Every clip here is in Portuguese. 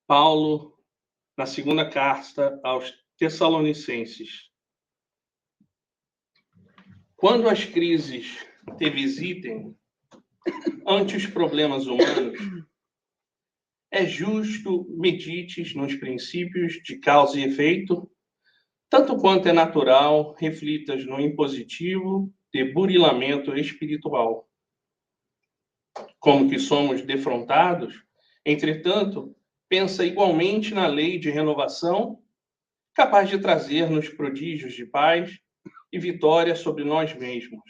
Paulo, na segunda carta aos Tessalonicenses. Quando as crises te visitem, ante os problemas humanos, é justo medites nos princípios de causa e efeito, tanto quanto é natural, reflitas no impositivo de burilamento espiritual. Como que somos defrontados, entretanto, pensa igualmente na lei de renovação, capaz de trazer-nos prodígios de paz e vitória sobre nós mesmos.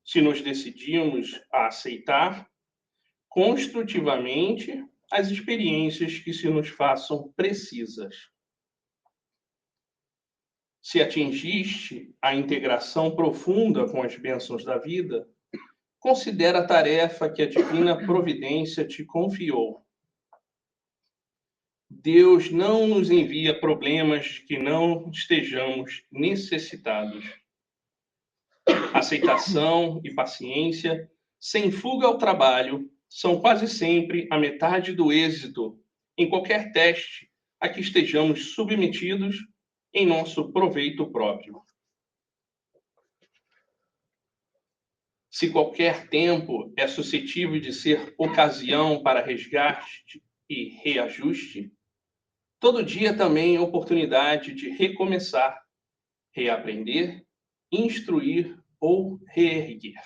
Se nos decidimos a aceitar construtivamente as experiências que se nos façam precisas. Se atingiste a integração profunda com as bênçãos da vida, considera a tarefa que a divina providência te confiou. Deus não nos envia problemas de que não estejamos necessitados. Aceitação e paciência, sem fuga ao trabalho, são quase sempre a metade do êxito em qualquer teste a que estejamos submetidos em nosso proveito próprio. Se qualquer tempo é suscetível de ser ocasião para resgate e reajuste, todo dia também é oportunidade de recomeçar, reaprender, instruir ou reerguer.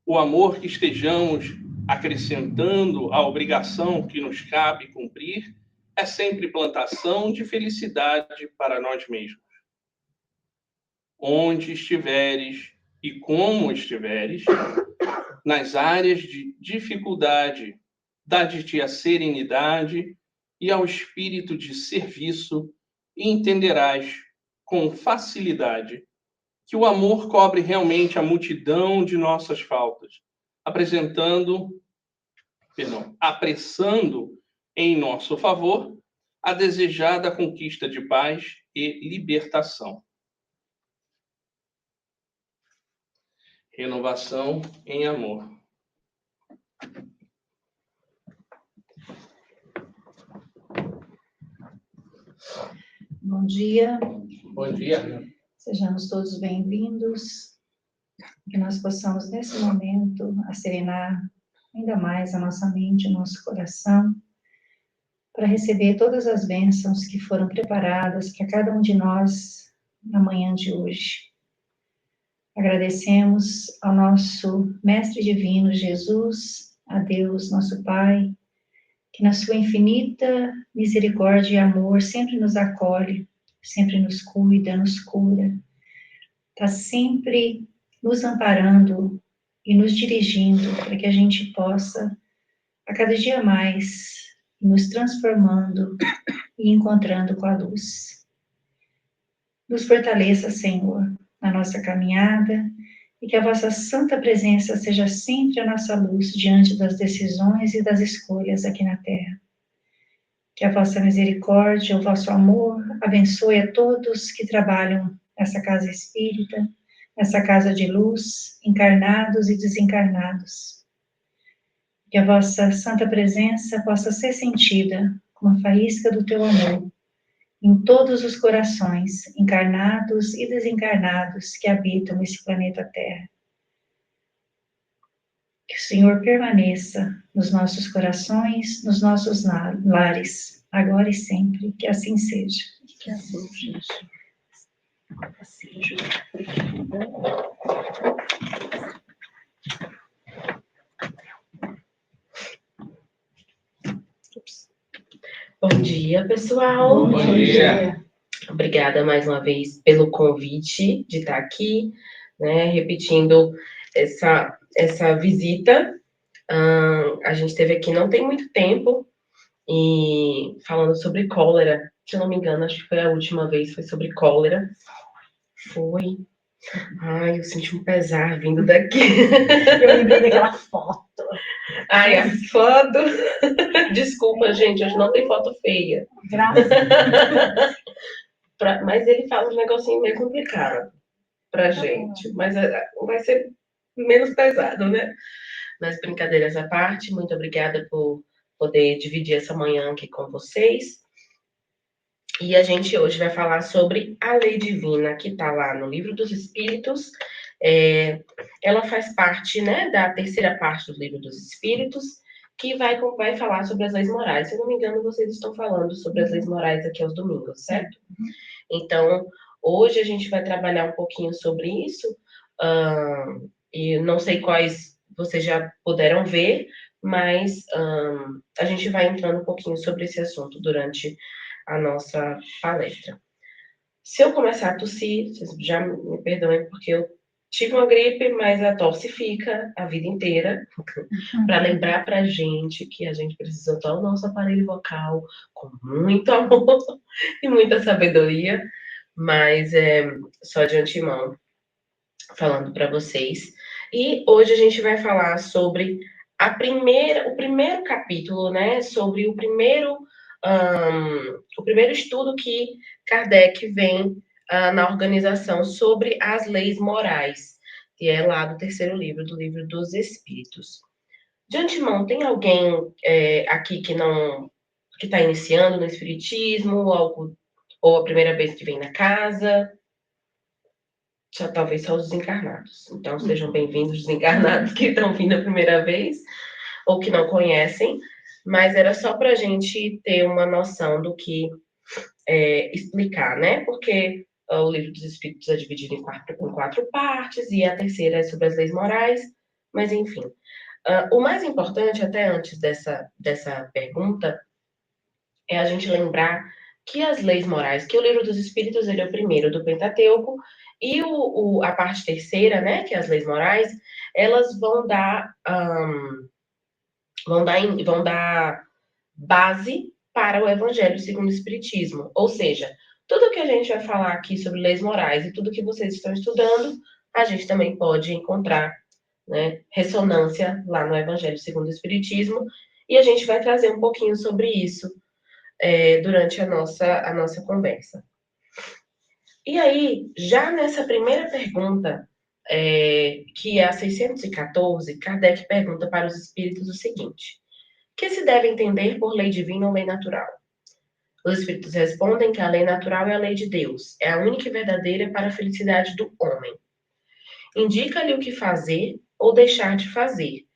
O amor que estejamos acrescentando à obrigação que nos cabe cumprir é sempre plantação de felicidade para nós mesmos. Onde estiveres e como estiveres, nas áreas de dificuldade, dá-te a serenidade e ao espírito de serviço e entenderás com facilidade que o amor cobre realmente a multidão de nossas faltas, apressando em nosso favor a desejada conquista de paz e libertação. Renovação em amor. Bom dia. Bom dia. Sejamos todos bem-vindos. Que nós possamos, nesse momento, serenar ainda mais a nossa mente, o nosso coração, para receber todas as bênçãos que foram preparadas para cada um de nós na manhã de hoje. Agradecemos ao nosso Mestre Divino, Jesus, a Deus, nosso Pai, que na sua infinita misericórdia e amor sempre nos acolhe, sempre nos cuida, nos cura, está sempre nos amparando e nos dirigindo para que a gente possa, a cada dia mais, nos transformando e encontrando com a luz. Nos fortaleça, Senhor, na nossa caminhada e que a vossa santa presença seja sempre a nossa luz diante das decisões e das escolhas aqui na Terra. Que a vossa misericórdia, o vosso amor abençoe a todos que trabalham nessa casa espírita, nessa casa de luz, encarnados e desencarnados. Que a vossa santa presença possa ser sentida como a faísca do teu amor em todos os corações, encarnados e desencarnados que habitam esse planeta Terra. Que o Senhor permaneça nos nossos corações, nos nossos lares, agora e sempre, que assim seja. Que assim seja. Bom dia, pessoal. Bom dia. Obrigada mais uma vez pelo convite de estar aqui, né, repetindo essa visita. A gente esteve aqui não tem muito tempo e falando sobre cólera. Se eu não me engano, acho que foi a última vez, foi sobre cólera. Foi. Ai, eu senti um pesar vindo daqui. Eu lembrei daquela foto. Ai, a foto. Desculpa, gente, hoje não tem foto feia. Graças a Deus. Mas ele fala um negocinho meio complicado pra gente. Mas vai ser menos pesado, né? Mas brincadeiras à parte, muito obrigada por poder dividir essa manhã aqui com vocês. E a gente hoje vai falar sobre a lei divina, que está lá no Livro dos Espíritos. Ela faz parte, né, da terceira parte do Livro dos Espíritos, que vai falar sobre as leis morais. Se eu não me engano, vocês estão falando sobre as leis morais aqui aos domingos, certo? Então, hoje a gente vai trabalhar um pouquinho sobre isso, e não sei quais vocês já puderam ver, mas a gente vai entrando um pouquinho sobre esse assunto durante a nossa palestra. Se eu começar a tossir, vocês já me perdoem, porque eu tive uma gripe, mas a tosse fica a vida inteira, para lembrar para a gente que a gente precisa usar o nosso aparelho vocal com muito amor e muita sabedoria, mas só de antemão falando para vocês. E hoje a gente vai falar sobre o primeiro capítulo, né? Sobre o primeiro estudo que Kardec vem na organização sobre as leis morais, que é lá do terceiro livro, do Livro dos Espíritos. De antemão, tem alguém aqui que está iniciando no Espiritismo, ou a primeira vez que vem na casa? Talvez só os desencarnados. Então, sejam bem-vindos, desencarnados que estão vindo a primeira vez, ou que não conhecem, mas era só para a gente ter uma noção do que explicar, né? Porque o Livro dos Espíritos é dividido em quatro partes, e a terceira é sobre as leis morais, mas enfim. O mais importante, até antes dessa pergunta, é a gente lembrar que as leis morais, que o Livro dos Espíritos ele é o primeiro do Pentateuco, e a parte terceira, né, que é as leis morais, elas vão dar base para o Evangelho segundo o Espiritismo. Ou seja, tudo que a gente vai falar aqui sobre leis morais e tudo que vocês estão estudando, a gente também pode encontrar, né, ressonância lá no Evangelho segundo o Espiritismo, e a gente vai trazer um pouquinho sobre isso durante a nossa conversa. E aí, já nessa primeira pergunta, que é a 614, Kardec pergunta para os espíritos o seguinte: que se deve entender por lei divina ou lei natural? Os espíritos respondem que a lei natural é a lei de Deus, é a única e verdadeira para a felicidade do homem. Indica-lhe o que fazer ou deixar de fazer,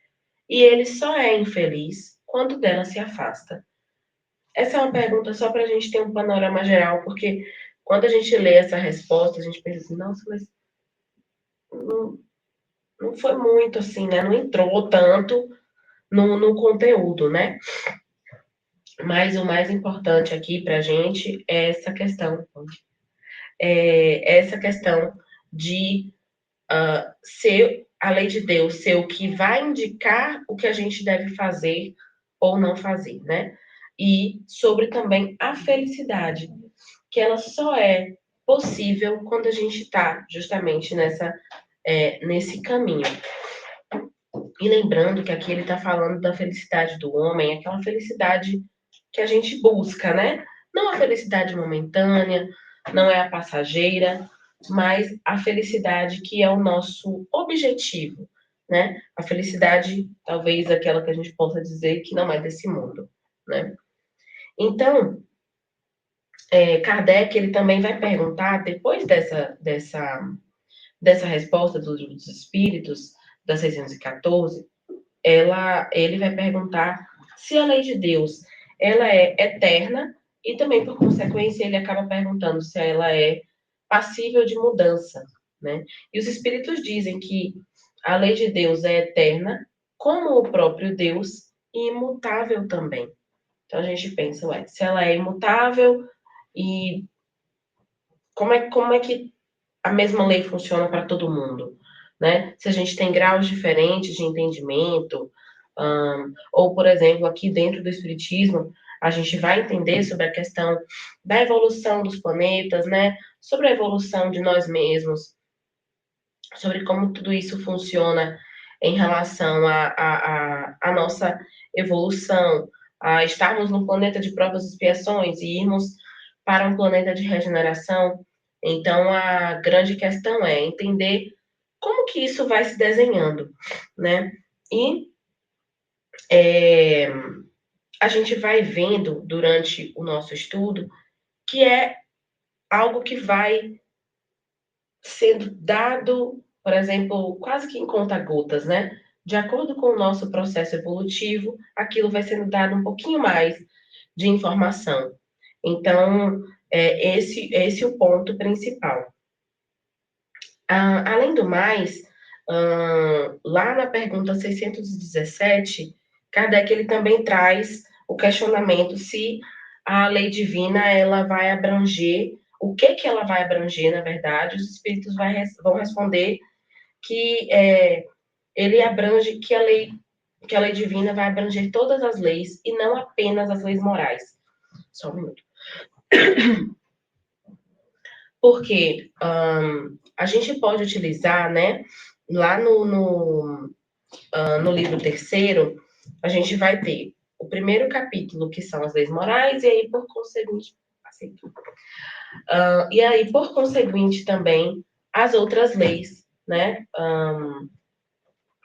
e ele só é infeliz quando dela se afasta. Essa é uma pergunta só para a gente ter um panorama geral, porque quando a gente lê essa resposta, a gente pensa assim, nossa, mas não foi muito assim, né? Não entrou tanto no conteúdo, né? Mas o mais importante aqui para a gente é essa questão. Essa questão de ser a lei de Deus, ser o que vai indicar o que a gente deve fazer ou não fazer, né? E sobre também a felicidade, que ela só é possível quando a gente está justamente nesse caminho. E lembrando que aqui ele está falando da felicidade do homem, aquela felicidade que a gente busca, né? Não a felicidade momentânea, não é a passageira, mas a felicidade que é o nosso objetivo, né? A felicidade, talvez aquela que a gente possa dizer que não é desse mundo, né? Então, Kardec, ele também vai perguntar, depois dessa resposta dos Espíritos, da 614, ele vai perguntar se a lei de Deus ela é eterna e também, por consequência, ele acaba perguntando se ela é passível de mudança, né? E os Espíritos dizem que a lei de Deus é eterna, como o próprio Deus, e imutável também. Então a gente pensa, se ela é imutável, e como é que a mesma lei funciona para todo mundo, né? Se a gente tem graus diferentes de entendimento, ou, por exemplo, aqui dentro do Espiritismo, a gente vai entender sobre a questão da evolução dos planetas, né? Sobre a evolução de nós mesmos, sobre como tudo isso funciona em relação à nossa evolução, a estarmos num planeta de provas e expiações e irmos para um planeta de regeneração. Então, a grande questão é entender como que isso vai se desenhando, né? E a gente vai vendo durante o nosso estudo que é algo que vai sendo dado, por exemplo, quase que em conta-gotas, né? De acordo com o nosso processo evolutivo, aquilo vai sendo dado um pouquinho mais de informação. Então, esse é o ponto principal. Além do mais, lá na pergunta 617, Kardec ele também traz o questionamento se a lei divina ela vai abranger, o que ela vai abranger, na verdade, os espíritos vão responder que ele abrange, que a lei divina vai abranger todas as leis e não apenas as leis morais. Só um minuto. Porque a gente pode utilizar, né, lá no livro terceiro, a gente vai ter o primeiro capítulo, que são as leis morais, e aí, por conseguinte, e aí, por conseguinte, também, as outras leis, né,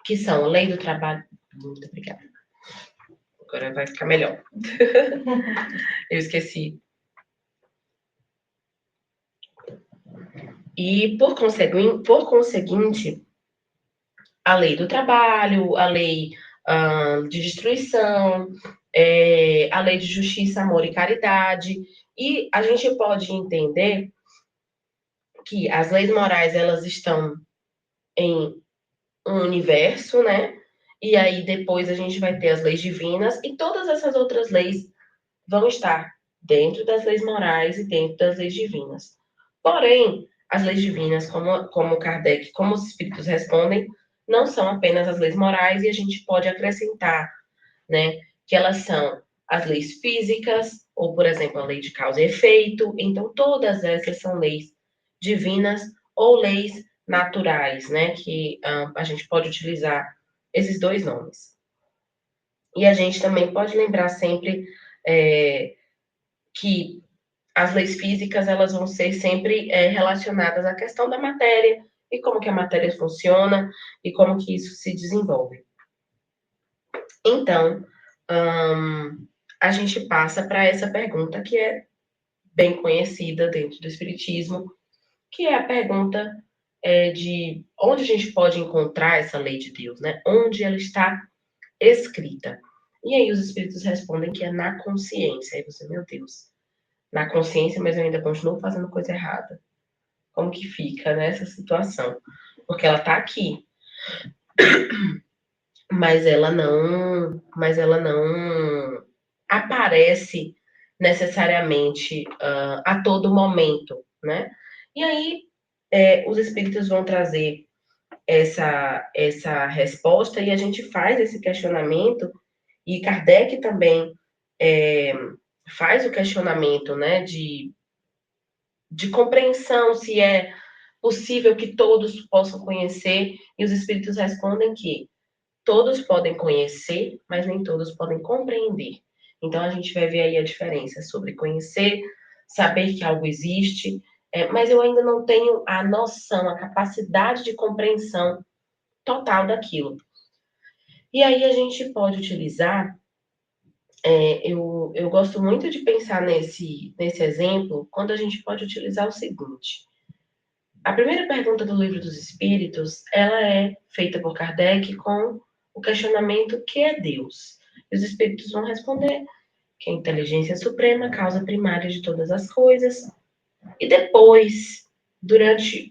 que são a lei do trabalho. Muito obrigada. Agora vai ficar melhor. Eu esqueci. E, por conseguinte, a lei do trabalho, a lei de destruição, a lei de justiça, amor e caridade. E a gente pode entender que as leis morais, elas estão em um universo, né? E aí depois a gente vai ter as leis divinas e todas essas outras leis vão estar dentro das leis morais e dentro das leis divinas. Porém, as leis divinas, como Kardec, como os espíritos respondem, não são apenas as leis morais, e a gente pode acrescentar, né, que elas são as leis físicas, ou, por exemplo, a lei de causa e efeito. Então, todas essas são leis divinas ou leis naturais, né, que a gente pode utilizar esses dois nomes. E a gente também pode lembrar sempre que as leis físicas elas vão ser sempre relacionadas à questão da matéria e como que a matéria funciona e como que isso se desenvolve. Então, a gente passa para essa pergunta que é bem conhecida dentro do Espiritismo, que é a pergunta de onde a gente pode encontrar essa lei de Deus, né? Onde ela está escrita. E aí os Espíritos respondem que é na consciência. Aí você, meu Deus, na consciência, mas eu ainda continuo fazendo coisa errada. Como que fica nessa situação? Porque ela está aqui, mas ela não aparece necessariamente a todo momento, né? E aí os espíritos vão trazer essa resposta e a gente faz esse questionamento e Kardec também faz o questionamento, né, de compreensão se é possível que todos possam conhecer, e os espíritos respondem que todos podem conhecer, mas nem todos podem compreender. Então, a gente vai ver aí a diferença sobre conhecer, saber que algo existe, mas eu ainda não tenho a noção, a capacidade de compreensão total daquilo. E aí a gente pode utilizar, eu gosto muito de pensar nesse exemplo, quando a gente pode utilizar o seguinte. A primeira pergunta do Livro dos Espíritos, ela é feita por Kardec com o questionamento: que é Deus? E os Espíritos vão responder que a inteligência suprema, causa primária de todas as coisas. E depois, durante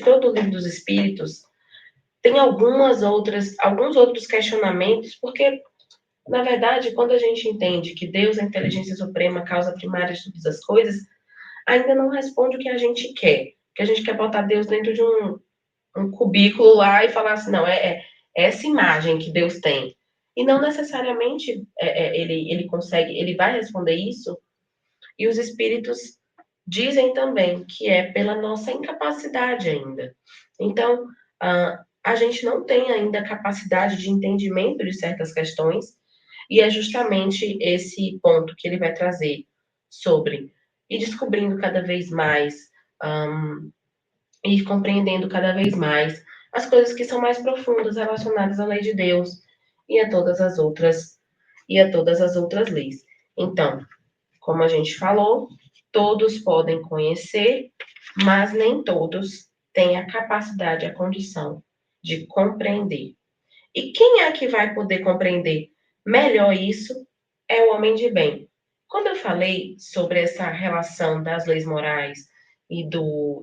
todo o Livro dos Espíritos, tem alguns outros questionamentos, porque, na verdade, quando a gente entende que Deus é a inteligência suprema, causa primária de todas as coisas, ainda não responde o que a gente quer. Que a gente quer botar Deus dentro de um cubículo lá e falar assim, não, é essa imagem que Deus tem. E não necessariamente ele consegue, ele vai responder isso. E os espíritos dizem também que é pela nossa incapacidade ainda. Então, a gente não tem ainda capacidade de entendimento de certas questões, e é justamente esse ponto que ele vai trazer sobre ir descobrindo cada vez mais, e compreendendo cada vez mais as coisas que são mais profundas relacionadas à lei de Deus. e a todas as outras leis. Então, como a gente falou, todos podem conhecer, mas nem todos têm a capacidade, a condição de compreender. E quem é que vai poder compreender melhor isso? É o homem de bem. Quando eu falei sobre essa relação das leis morais e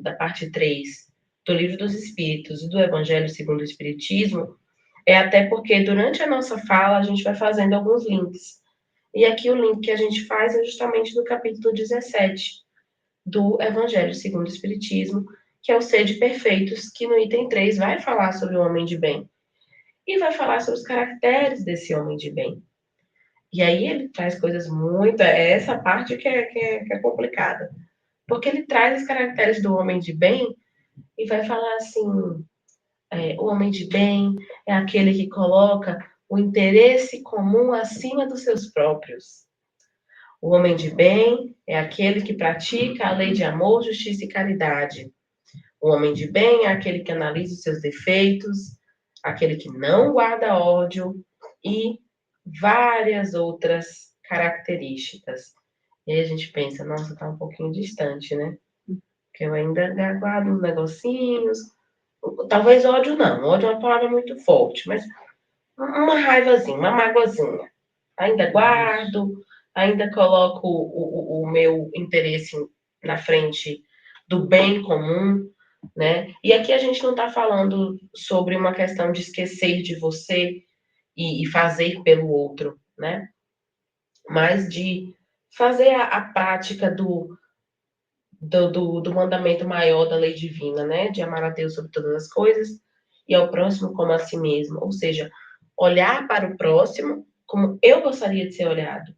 da parte 3 do Livro dos Espíritos e do Evangelho segundo o Espiritismo, é até porque durante a nossa fala a gente vai fazendo alguns links. E aqui o link que a gente faz é justamente no capítulo 17 do Evangelho segundo o Espiritismo, que é o Sede Perfeitos, que no item 3 vai falar sobre o homem de bem. E vai falar sobre os caracteres desse homem de bem. E aí ele traz coisas muito... É essa parte que é complicada. Porque ele traz os caracteres do homem de bem e vai falar assim... o homem de bem é aquele que coloca o interesse comum acima dos seus próprios. O homem de bem é aquele que pratica a lei de amor, justiça e caridade. O homem de bem é aquele que analisa os seus defeitos, aquele que não guarda ódio e várias outras características. E aí a gente pensa, nossa, tá um pouquinho distante, né? Porque eu ainda guardo uns negocinhos. Talvez ódio não, ódio é uma palavra muito forte, mas uma raivazinha, uma mágoazinha. Ainda guardo, ainda coloco o meu interesse na frente do bem comum, né? E aqui a gente não está falando sobre uma questão de esquecer de você e fazer pelo outro, né? Mas de fazer a prática do mandamento maior da lei divina, né? De amar a Deus sobre todas as coisas e ao próximo como a si mesmo. Ou seja, olhar para o próximo como eu gostaria de ser olhado.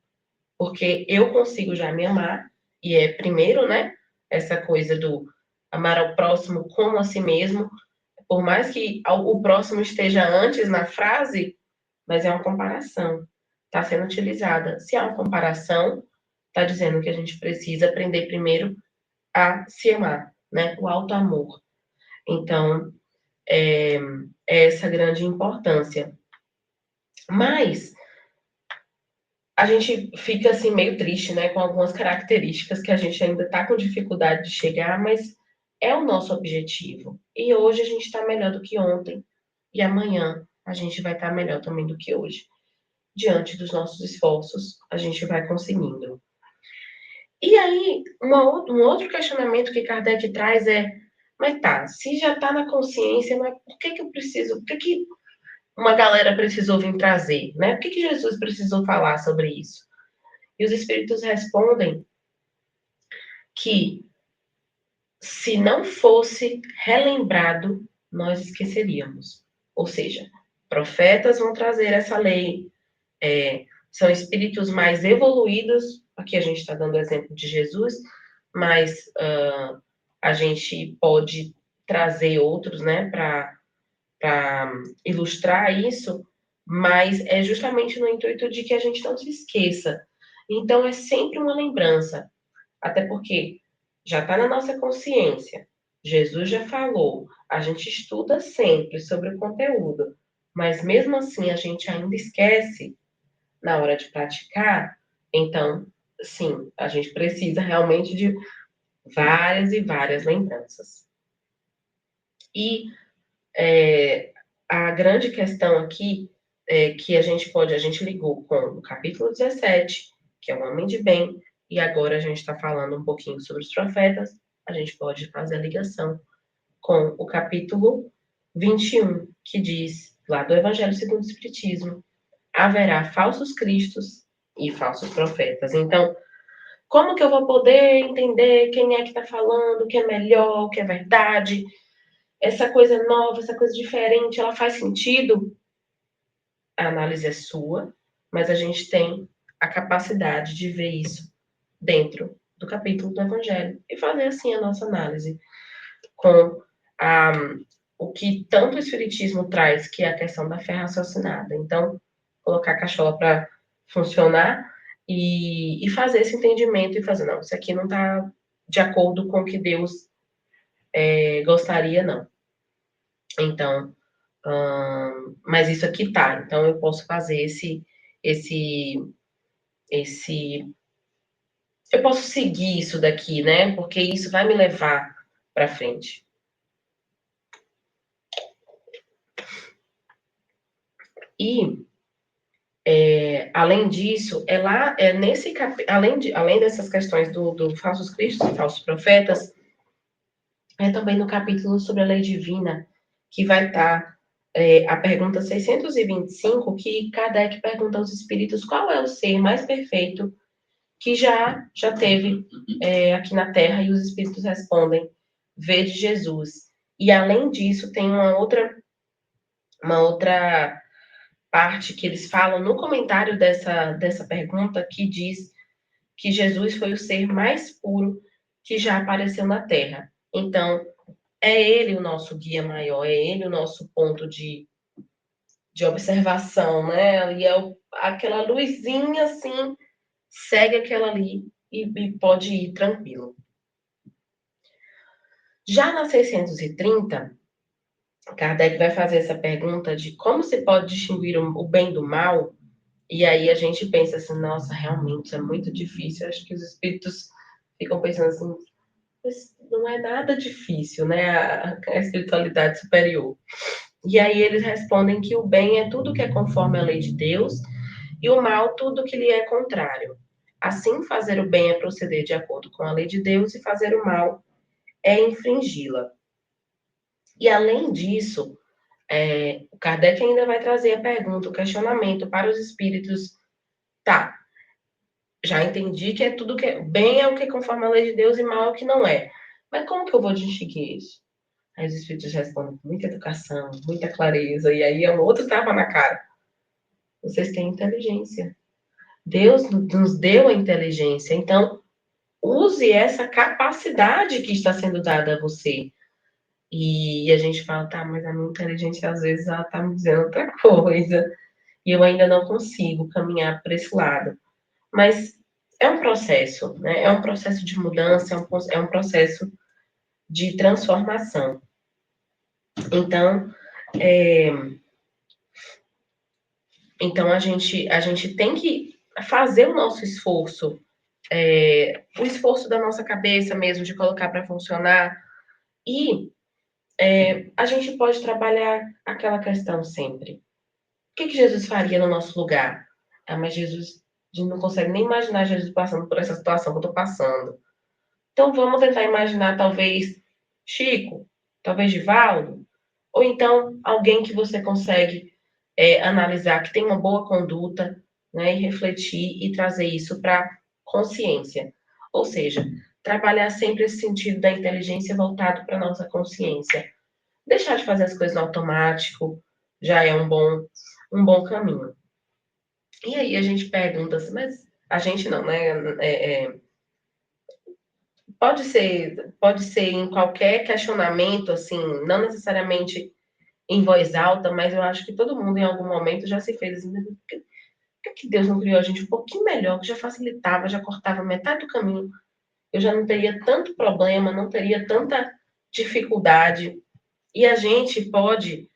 Porque eu consigo já me amar, e é primeiro, né? Essa coisa do amar ao próximo como a si mesmo, por mais que o próximo esteja antes na frase, mas é uma comparação. Está sendo utilizada. Se há uma comparação, está dizendo que a gente precisa aprender primeiro a se amar, né? O auto-amor. Então, é essa grande importância. Mas a gente fica assim meio triste, né, com algumas características que a gente ainda está com dificuldade de chegar, mas é o nosso objetivo. E hoje a gente está melhor do que ontem, e amanhã a gente vai estar melhor também do que hoje. Diante dos nossos esforços, a gente vai conseguindo. E aí, um outro questionamento que Kardec traz é, mas tá, se já está na consciência, mas por que eu preciso, por que uma galera precisou vir trazer, né? Por que Jesus precisou falar sobre isso? E os espíritos respondem que se não fosse relembrado, nós esqueceríamos. Ou seja, profetas vão trazer essa lei, são espíritos mais evoluídos, aqui a gente está dando o exemplo de Jesus, mas a gente pode trazer outros, né, para ilustrar isso, mas é justamente no intuito de que a gente não se esqueça. Então, é sempre uma lembrança, até porque já está na nossa consciência. Jesus já falou, a gente estuda sempre sobre o conteúdo, mas mesmo assim a gente ainda esquece na hora de praticar. Então, sim, a gente precisa realmente de várias e várias lembranças. E a grande questão aqui é que a gente ligou com o capítulo 17, que é o homem de bem, e agora a gente está falando um pouquinho sobre os profetas, a gente pode fazer a ligação com o capítulo 21, que diz, lá do Evangelho segundo o Espiritismo, haverá falsos cristos e falsos profetas. Então, como que eu vou poder entender quem é que está falando, o que é melhor, o que é verdade? Essa coisa nova, essa coisa diferente, ela faz sentido? A análise é sua, mas a gente tem a capacidade de ver isso dentro do capítulo do Evangelho e fazer assim a nossa análise com o que tanto o Espiritismo traz, que é a questão da fé raciocinada. Então, colocar a cachola para funcionar e fazer esse entendimento e fazer, não, isso aqui não está de acordo com o que Deus gostaria, não. Então, Mas isso aqui tá, então eu posso fazer esse, eu posso seguir isso daqui, né? Porque isso vai me levar para frente. E além disso, além dessas questões do falsos cristos e falsos profetas, é também no capítulo sobre a lei divina que vai estar a pergunta 625, que Kardec pergunta aos espíritos qual é o ser mais perfeito que já teve aqui na Terra, e os espíritos respondem: vede Jesus. E além disso, tem uma outra parte que eles falam no comentário dessa pergunta, que diz que Jesus foi o ser mais puro que já apareceu na Terra. Então, é ele o nosso guia maior, é ele o nosso ponto de observação, né? E aquela luzinha assim, segue aquela ali e pode ir tranquilo. Já na 630, Kardec vai fazer essa pergunta de como se pode distinguir o bem do mal, e aí a gente pensa assim, nossa, realmente isso é muito difícil. Acho que os espíritos ficam pensando assim, mas não é nada difícil, né? A espiritualidade superior. E aí eles respondem que o bem é tudo que é conforme a lei de Deus, e o mal tudo que lhe é contrário. Assim, fazer o bem é proceder de acordo com a lei de Deus, e fazer o mal é infringi-la. E além disso, o Kardec ainda vai trazer a pergunta, o questionamento para os espíritos. Tá, já entendi que é tudo que bem é o que é conforme a lei de Deus e mal é o que não é. Mas como que eu vou distinguir isso? Aí os espíritos respondem com muita educação, muita clareza, e aí é um outro tapa na cara. Vocês têm inteligência. Deus nos deu a inteligência, então use essa capacidade que está sendo dada a você. E a gente fala, tá, mas a minha inteligência às vezes ela tá me dizendo outra coisa, e eu ainda não consigo caminhar para esse lado. Mas é um processo, né? É um processo de mudança, é um processo de transformação. Então, a gente tem que fazer o nosso esforço, o esforço da nossa cabeça mesmo, de colocar para funcionar, e a gente pode trabalhar aquela questão sempre. O que Jesus faria no nosso lugar? Ah, mas Jesus, a gente não consegue nem imaginar Jesus passando por essa situação que eu estou passando. Então, vamos tentar imaginar, talvez, Chico, talvez Divaldo, ou então alguém que você consegue analisar, que tem uma boa conduta, né, e refletir e trazer isso para consciência. Ou seja, trabalhar sempre esse sentido da inteligência voltado para a nossa consciência. Deixar de fazer as coisas no automático já é um bom caminho. E aí a gente pergunta assim, mas a gente não, né? Pode ser em qualquer questionamento, assim, não necessariamente em voz alta, mas eu acho que todo mundo em algum momento já se fez assim, por que Deus não criou a gente um pouquinho melhor, que já facilitava, já cortava metade do caminho, eu já não teria tanto problema, não teria tanta dificuldade. E a gente pode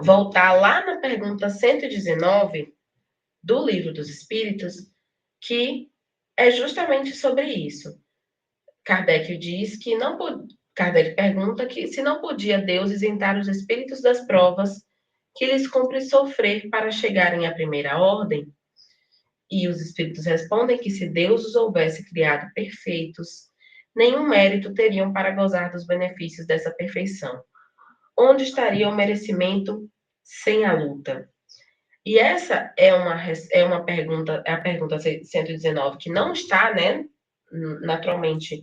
voltar lá na pergunta 119 do Livro dos Espíritos, que é justamente sobre isso. Kardec diz que não Kardec pergunta que se não podia Deus isentar os espíritos das provas que lhes cumpre sofrer para chegarem à primeira ordem, e os espíritos respondem que se Deus os houvesse criado perfeitos, nenhum mérito teriam para gozar dos benefícios dessa perfeição. Onde estaria o merecimento sem a luta? E essa é uma pergunta, é a pergunta 119, que não está, né, naturalmente,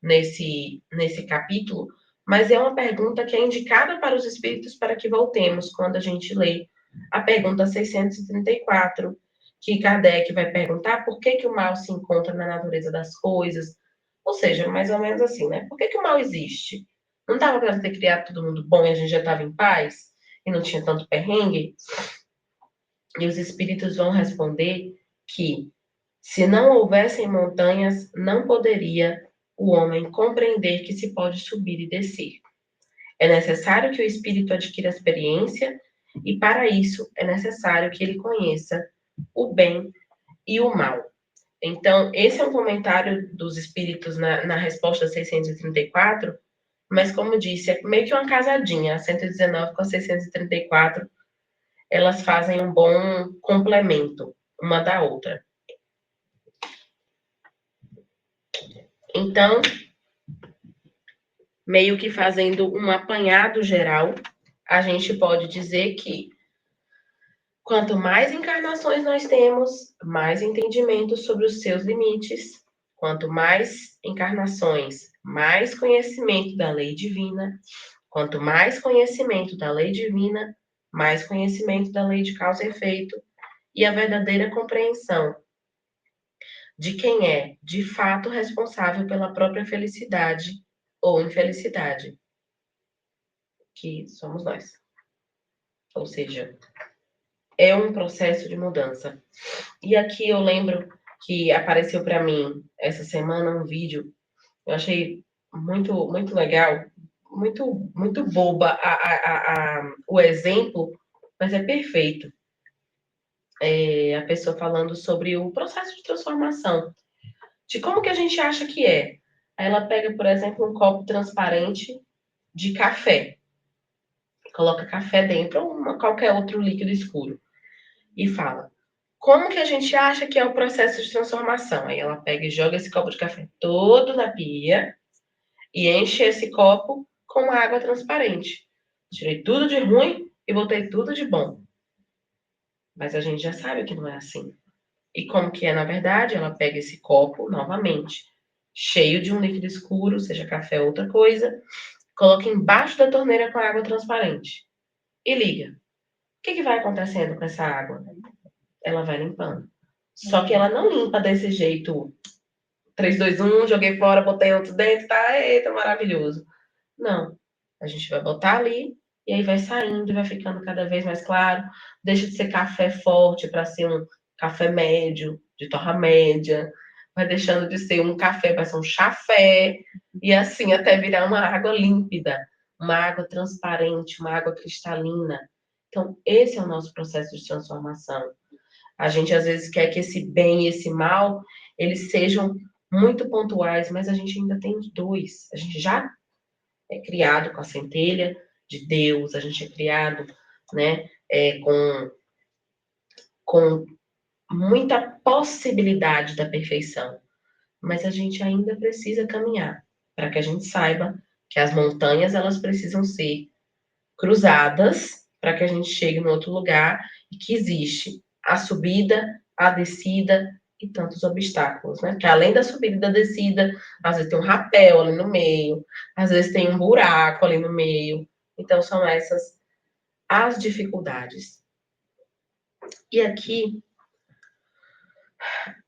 nesse capítulo, mas é uma pergunta que é indicada para os espíritos para que voltemos quando a gente lê a pergunta 634, que Kardec vai perguntar por que o mal se encontra na natureza das coisas, ou seja, mais ou menos assim, né? Por que o mal existe? Não estava para ter criado todo mundo bom e a gente já estava em paz? E não tinha tanto perrengue? E os espíritos vão responder que, se não houvessem montanhas, não poderia o homem compreender que se pode subir e descer. É necessário que o espírito adquira experiência e, para isso, é necessário que ele conheça o bem e o mal. Então, esse é um comentário dos espíritos na resposta 634, mas, como disse, é meio que uma casadinha. A 119 com a 634, elas fazem um bom complemento uma da outra. Então, meio que fazendo um apanhado geral, a gente pode dizer que quanto mais encarnações nós temos, mais entendimento sobre os seus limites. Quanto mais encarnações, mais conhecimento da lei divina. Quanto mais conhecimento da lei divina, mais conhecimento da lei de causa e efeito e a verdadeira compreensão de quem é, de fato, responsável pela própria felicidade ou infelicidade, que somos nós. Ou seja, é um processo de mudança. E aqui eu lembro que apareceu para mim essa semana um vídeo, eu achei muito legal, muito boba o exemplo, mas é perfeito. A pessoa falando sobre o processo de transformação, de como que a gente acha que é. Aí ela pega, por exemplo, um copo transparente de café, coloca café dentro ou qualquer outro líquido escuro e fala: como que a gente acha que é o processo de transformação? Aí ela pega e joga esse copo de café todo na pia e enche esse copo com água transparente. Tirei tudo de ruim e botei tudo de bom. Mas a gente já sabe que não é assim. E como que é, na verdade? Ela pega esse copo, novamente, cheio de um líquido escuro, seja café ou outra coisa, coloca embaixo da torneira com água transparente e liga. O que vai acontecendo com essa água? Ela vai limpando. Só que ela não limpa desse jeito 3, 2, 1, joguei fora, botei outro dentro, tá, eita, maravilhoso. Não. A gente vai botar ali e aí vai saindo e vai ficando cada vez mais claro. Deixa de ser café forte para ser um café médio, de torra média. Vai deixando de ser um café para ser um chafé. E assim até virar uma água límpida, uma água transparente, uma água cristalina. Então, esse é o nosso processo de transformação. A gente às vezes quer que esse bem e esse mal, eles sejam muito pontuais, mas a gente ainda tem os dois. A gente já é criado com a centelha de Deus, a gente é criado, né, com muita possibilidade da perfeição, mas a gente ainda precisa caminhar para que a gente saiba que as montanhas elas precisam ser cruzadas para que a gente chegue no outro lugar e que existe a subida, a descida e tantos obstáculos, né? Que além da subida e da descida, às vezes tem um rapel ali no meio, às vezes tem um buraco ali no meio. Então são essas as dificuldades. E aqui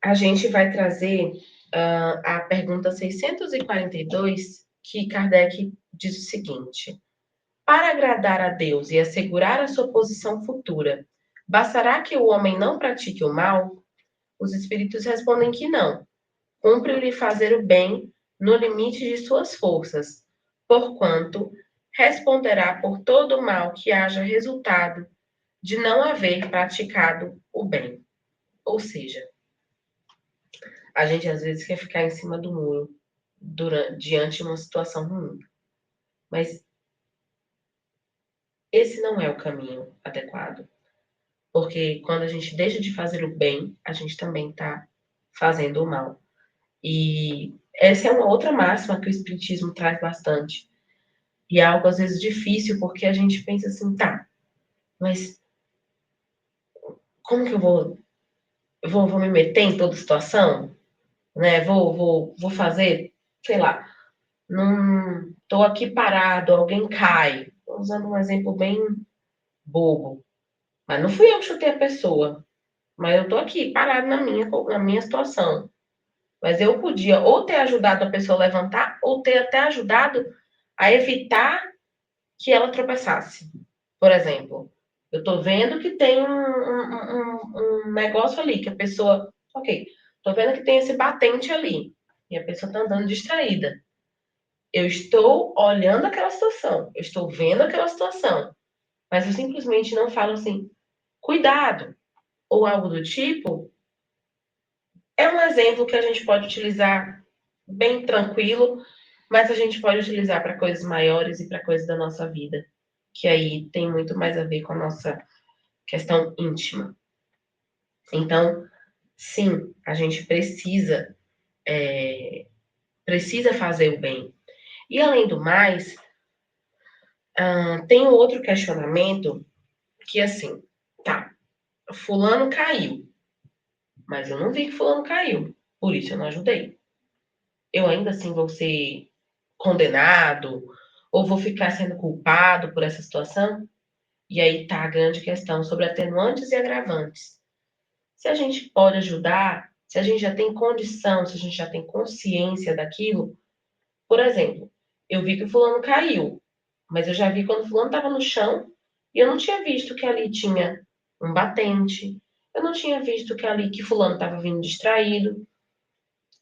a gente vai trazer a pergunta 642, que Kardec diz o seguinte: para agradar a Deus e assegurar a sua posição futura, bastará que o homem não pratique o mal? Os espíritos respondem que não. Cumpre-lhe fazer o bem no limite de suas forças, porquanto responderá por todo o mal que haja resultado de não haver praticado o bem. Ou seja, a gente às vezes quer ficar em cima do muro diante de uma situação ruim, mas esse não é o caminho adequado. Porque quando a gente deixa de fazer o bem, a gente também está fazendo o mal. E essa é uma outra máxima que o Espiritismo traz bastante. E é algo, às vezes, difícil, porque a gente pensa assim, tá, mas como que eu vou me meter em toda situação? Né? Vou fazer, sei lá, não estou aqui parado, alguém cai. Tô usando um exemplo bem bobo. Mas não fui eu que chutei a pessoa. Mas eu estou aqui, parado na minha situação. Mas eu podia ou ter ajudado a pessoa a levantar, ou ter até ajudado a evitar que ela tropeçasse. Por exemplo, eu estou vendo que tem um negócio ali, que a pessoa. Ok, estou vendo que tem esse batente ali. E a pessoa está andando distraída. Eu estou olhando aquela situação, eu estou vendo aquela situação, mas eu simplesmente não falo assim, cuidado, ou algo do tipo, é um exemplo que a gente pode utilizar bem tranquilo, mas a gente pode utilizar para coisas maiores e para coisas da nossa vida, que aí tem muito mais a ver com a nossa questão íntima. Então, sim, a gente precisa fazer o bem. E além do mais, tem um outro questionamento que assim, tá, fulano caiu, mas eu não vi que fulano caiu, por isso eu não ajudei. Eu ainda assim vou ser condenado ou vou ficar sendo culpado por essa situação? E aí tá a grande questão sobre atenuantes e agravantes. Se a gente pode ajudar, se a gente já tem condição, se a gente já tem consciência daquilo, por exemplo, eu vi que o fulano caiu, mas eu já vi quando o fulano estava no chão e eu não tinha visto que ali tinha um batente, eu não tinha visto que ali que fulano estava vindo distraído.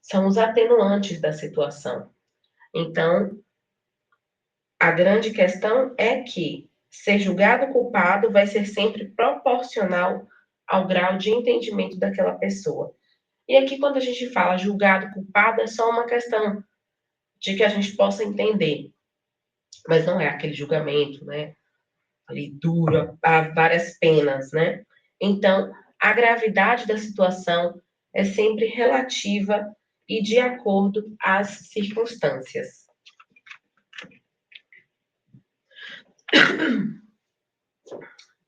São os atenuantes da situação. Então, a grande questão é que ser julgado culpado vai ser sempre proporcional ao grau de entendimento daquela pessoa. E aqui, quando a gente fala julgado culpado, é só uma questão de que a gente possa entender, mas não é aquele julgamento, né? Ali duro, há várias penas, né? Então, a gravidade da situação é sempre relativa e de acordo às circunstâncias.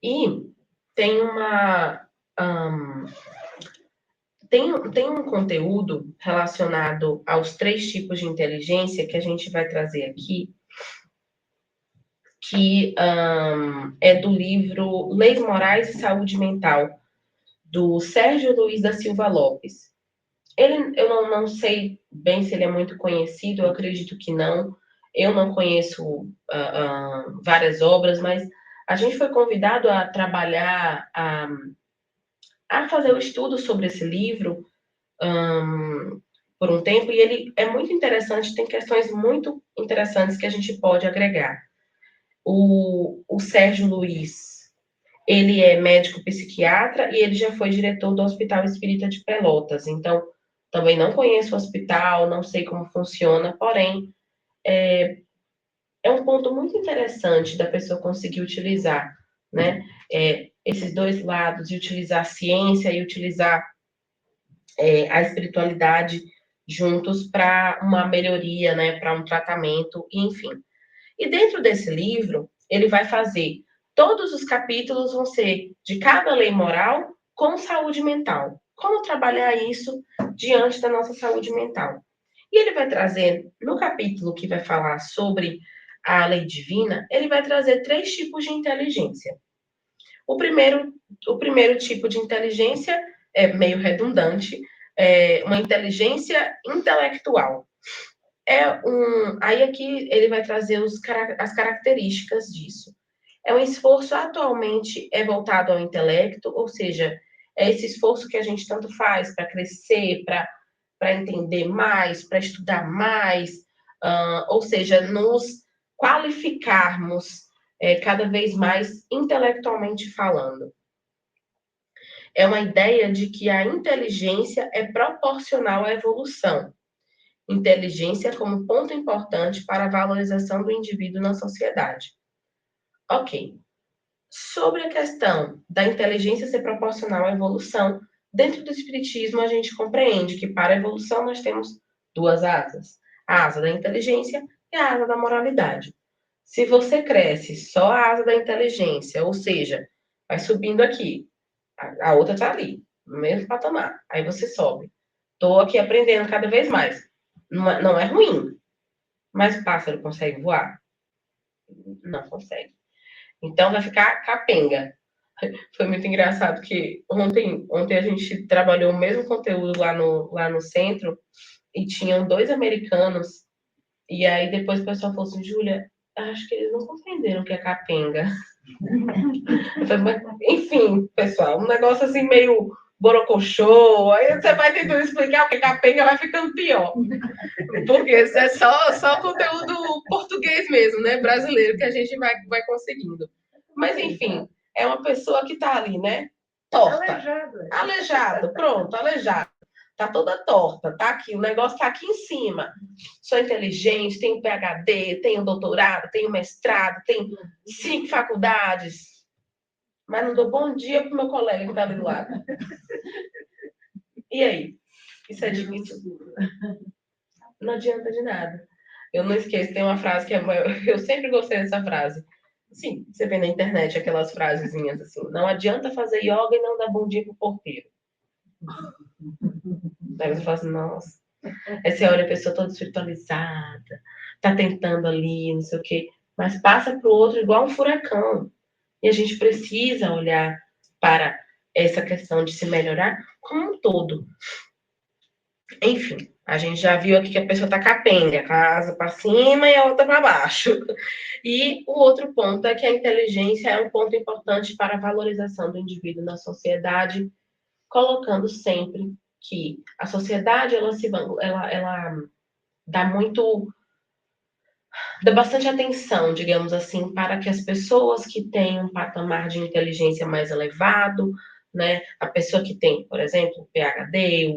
E tem tem um conteúdo relacionado aos 3 tipos de inteligência que a gente vai trazer aqui, que é do livro Leis Morais e Saúde Mental, do Sérgio Luiz da Silva Lopes. Eu não sei bem se ele é muito conhecido, eu acredito que não. Eu não conheço várias obras, mas a gente foi convidado a trabalhar, a fazer o estudo sobre esse livro por um tempo, e ele é muito interessante, tem questões muito interessantes que a gente pode agregar. O Sérgio Luiz, ele é médico psiquiatra e ele já foi diretor do Hospital Espírita de Pelotas. Então, também não conheço o hospital, não sei como funciona, porém, é um ponto muito interessante da pessoa conseguir utilizar, né? Esses dois lados, e utilizar a ciência e utilizar a espiritualidade juntos para uma melhoria, né? Para um tratamento, enfim. E dentro desse livro, ele vai fazer, todos os capítulos vão ser de cada lei moral com saúde mental. Como trabalhar isso diante da nossa saúde mental. E ele vai trazer, no capítulo que vai falar sobre a lei divina, ele vai trazer 3 tipos de inteligência. O primeiro tipo de inteligência é meio redundante, é uma inteligência intelectual. Aí aqui ele vai trazer as características disso. É um esforço atualmente voltado ao intelecto, ou seja, é esse esforço que a gente tanto faz para crescer, para entender mais, para estudar mais, ou seja, nos qualificarmos cada vez mais intelectualmente falando. É uma ideia de que a inteligência é proporcional à evolução. Inteligência como ponto importante para a valorização do indivíduo na sociedade. Ok. Sobre a questão da inteligência ser proporcional à evolução, dentro do Espiritismo a gente compreende que para a evolução nós temos 2 asas. A asa da inteligência e a asa da moralidade. Se você cresce só a asa da inteligência, ou seja, vai subindo aqui, a outra está ali, no mesmo patamar, aí você sobe. Estou aqui aprendendo cada vez mais. Não é ruim, mas o pássaro consegue voar? Não consegue. Então vai ficar capenga. Foi muito engraçado que ontem a gente trabalhou o mesmo conteúdo lá no centro e tinham 2 americanos. E aí depois o pessoal falou assim, Júlia, acho que eles não compreenderam o que é capenga. Enfim, pessoal, um negócio assim meio borocochô, aí você vai tentando explicar o que capenga vai ficando pior. Porque isso é só conteúdo português mesmo, né? Brasileiro, que a gente vai conseguindo. Mas, enfim, é uma pessoa que tá ali, né? Torta. Aleijado, pronto, aleijado. Tá toda torta, tá aqui, o negócio tá aqui em cima. Sou inteligente, tenho PhD, tenho doutorado, tenho mestrado, tenho 5 faculdades. Mas não dou bom dia pro meu colega que tá ali do lado. E aí? Isso é difícil? Não adianta de nada. Eu não esqueço, tem uma frase que eu sempre gostei dessa frase. Sim, você vê na internet aquelas frasezinhas assim, não adianta fazer yoga e não dar bom dia pro porteiro. Aí você fala assim, nossa. Aí você olha a pessoa toda espiritualizada, tá tentando ali, não sei o quê, mas passa pro outro igual um furacão. E a gente precisa olhar para essa questão de se melhorar como um todo. Enfim, a gente já viu aqui que a pessoa tá capenga, com a asa para cima e a outra para baixo. E o outro ponto é que a inteligência é um ponto importante para a valorização do indivíduo na sociedade, colocando sempre que a sociedade ela dá bastante atenção, digamos assim, para que as pessoas que têm um patamar de inteligência mais elevado, né, a pessoa que tem, por exemplo, o PhD,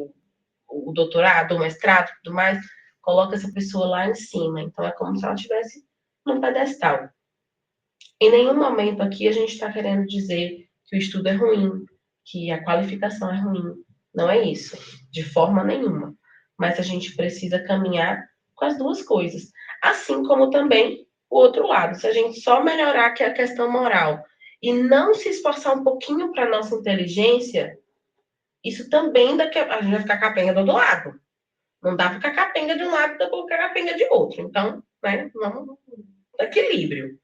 o doutorado, o mestrado, tudo mais, coloca essa pessoa lá em cima. Então é como se ela estivesse num pedestal. Em nenhum momento aqui a gente está querendo dizer que o estudo é ruim, que a qualificação é ruim. Não é isso, de forma nenhuma. Mas a gente precisa caminhar com as duas coisas. Assim como também o outro lado. Se a gente só melhorar que a questão moral e não se esforçar um pouquinho para a nossa inteligência, isso também a gente vai ficar capenga do outro lado. Não dá para ficar capenga de um lado e depois ficar capenga de outro. Então, né, vamos equilíbrio.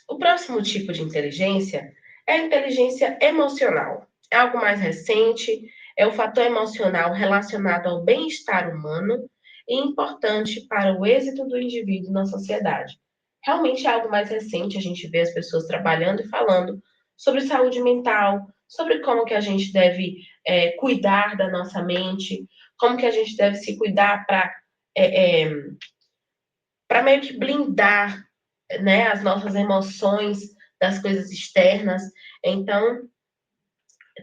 O próximo tipo de inteligência é a inteligência emocional. É algo mais recente, é o fator emocional relacionado ao bem-estar humano e importante para o êxito do indivíduo na sociedade. Realmente é algo mais recente, a gente vê as pessoas trabalhando e falando sobre saúde mental, sobre como que a gente deve cuidar da nossa mente, como que a gente deve se cuidar para meio que blindar, né, as nossas emoções das coisas externas. Então,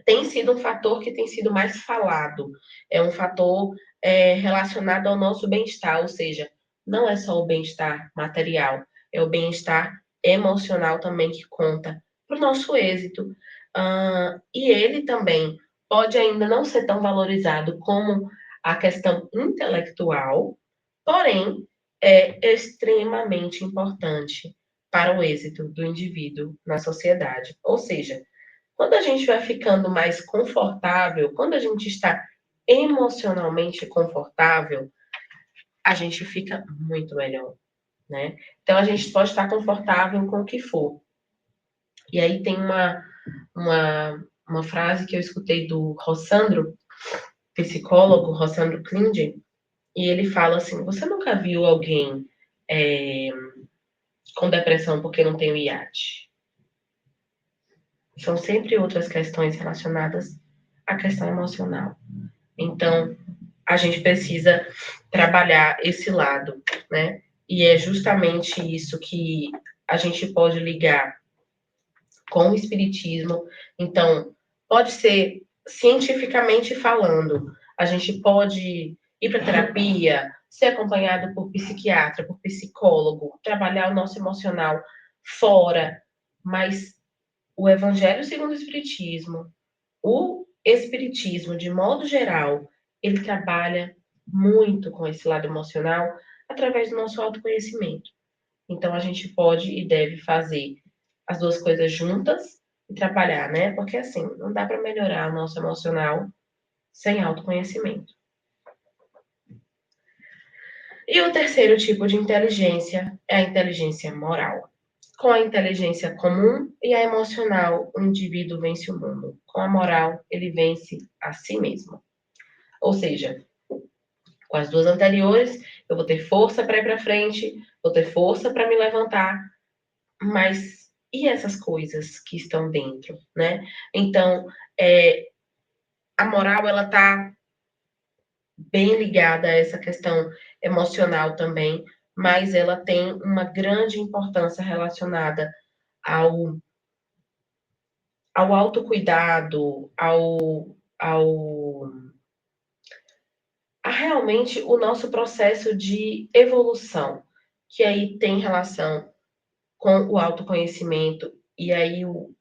tem sido um fator que tem sido mais falado. É um fator relacionado ao nosso bem-estar, ou seja, não é só o bem-estar material, é o bem-estar emocional também que conta para o nosso êxito. E ele também pode ainda não ser tão valorizado como a questão intelectual, porém, é extremamente importante para o êxito do indivíduo na sociedade. Ou seja, quando a gente vai ficando mais confortável, quando a gente está emocionalmente confortável, a gente fica muito melhor, né? Então a gente pode estar confortável com o que for. E aí tem uma frase que eu escutei do Rossandro, psicólogo, Rossandro Klinger, e ele fala assim: você nunca viu alguém com depressão porque não tem o iate? São sempre outras questões relacionadas à questão emocional. Então, a gente precisa trabalhar esse lado, né? E é justamente isso que a gente pode ligar com o espiritismo. Então, pode ser cientificamente falando, a gente pode ir para terapia, ser acompanhado por psiquiatra, por psicólogo, trabalhar o nosso emocional fora, mas o Evangelho segundo o Espiritismo, o Espiritismo, de modo geral, ele trabalha muito com esse lado emocional através do nosso autoconhecimento. Então, a gente pode e deve fazer as duas coisas juntas e trabalhar, né? Porque, assim, não dá para melhorar o nosso emocional sem autoconhecimento. E o terceiro tipo de inteligência é a inteligência moral. Com a inteligência comum e a emocional, o indivíduo vence o mundo. Com a moral, ele vence a si mesmo. Ou seja, com as duas anteriores, eu vou ter força para ir para frente, vou ter força para me levantar, mas e essas coisas que estão dentro, né? Então, a moral, ela tá bem ligada a essa questão emocional também, mas ela tem uma grande importância relacionada ao, ao autocuidado, a realmente o nosso processo de evolução, que aí tem relação com o autoconhecimento, e aí o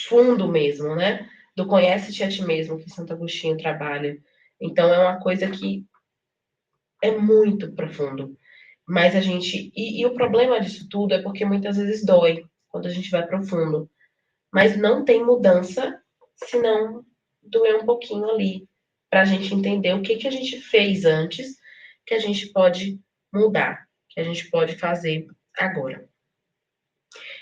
fundo mesmo, né? Do conhece-te a ti mesmo, que Santo Agostinho trabalha. Então, é uma coisa que é muito profundo. Mas a gente. E o problema disso tudo é porque muitas vezes dói quando a gente vai profundo. Mas não tem mudança se não doer um pouquinho ali. Para a gente entender o que a gente fez antes, que a gente pode mudar, que a gente pode fazer agora.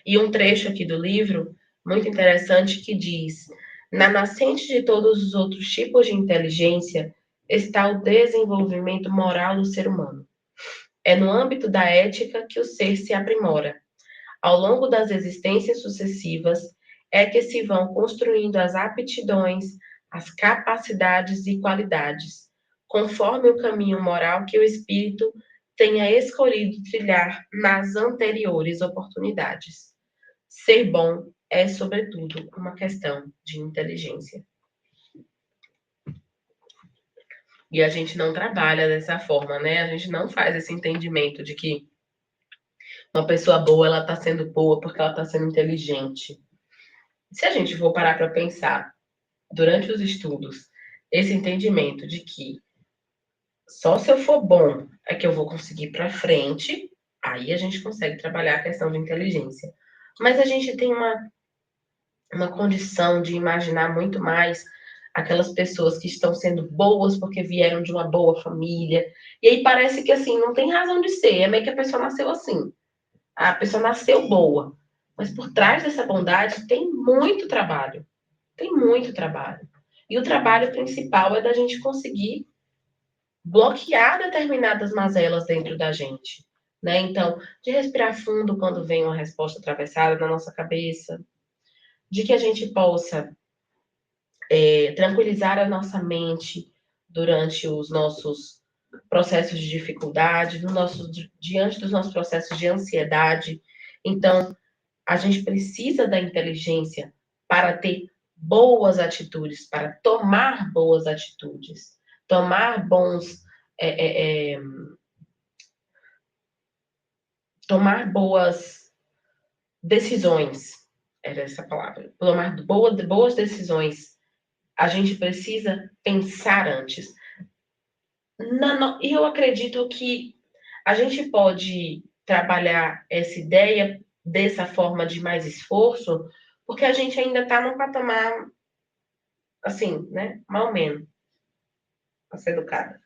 E um trecho aqui do livro, muito interessante, que diz: na nascente de todos os outros tipos de inteligência está o desenvolvimento moral do ser humano. É no âmbito da ética que o ser se aprimora. Ao longo das existências sucessivas, é que se vão construindo as aptidões, as capacidades e qualidades, conforme o caminho moral que o espírito tenha escolhido trilhar nas anteriores oportunidades. Ser bom é, sobretudo, uma questão de inteligência. E a gente não trabalha dessa forma, né? A gente não faz esse entendimento de que uma pessoa boa, ela está sendo boa porque ela está sendo inteligente. Se a gente for parar para pensar, durante os estudos, esse entendimento de que só se eu for bom é que eu vou conseguir ir para frente, aí a gente consegue trabalhar a questão de inteligência. Mas a gente tem uma condição de imaginar muito mais aquelas pessoas que estão sendo boas porque vieram de uma boa família. E aí parece que assim, não tem razão de ser, é meio que a pessoa nasceu assim. A pessoa nasceu boa. Mas por trás dessa bondade tem muito trabalho. Tem muito trabalho. E o trabalho principal é da gente conseguir bloquear determinadas mazelas dentro da gente. Né? Então, de respirar fundo quando vem uma resposta atravessada na nossa cabeça, de que a gente possa tranquilizar a nossa mente durante os nossos processos de dificuldade, diante dos nossos processos de ansiedade. Então, a gente precisa da inteligência para ter boas atitudes, para tomar boas atitudes, tomar bons. Tomar boas decisões, era essa palavra. Tomar boas decisões. A gente precisa pensar antes. E eu acredito que a gente pode trabalhar essa ideia dessa forma de mais esforço, porque a gente ainda está num patamar, assim, né? Mal menos, para ser educada.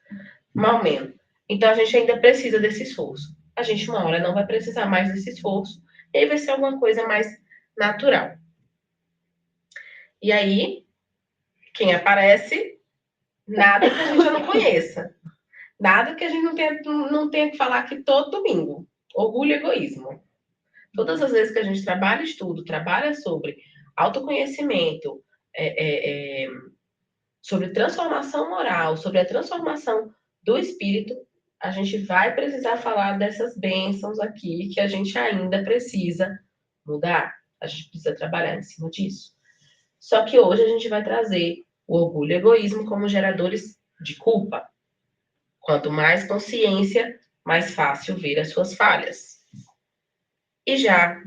Mal menos. Então, a gente ainda precisa desse esforço. A gente, uma hora, não vai precisar mais desse esforço, e aí vai ser alguma coisa mais natural. E aí, quem aparece, nada que a gente não conheça. Nada que a gente não tenha que falar aqui todo domingo. Orgulho e egoísmo. Todas as vezes que a gente trabalha estudo, trabalha sobre autoconhecimento, sobre transformação moral, sobre a transformação do espírito, a gente vai precisar falar dessas bênçãos aqui que a gente ainda precisa mudar. A gente precisa trabalhar em cima disso. Só que hoje a gente vai trazer o orgulho e o egoísmo como geradores de culpa. Quanto mais consciência, mais fácil ver as suas falhas. E já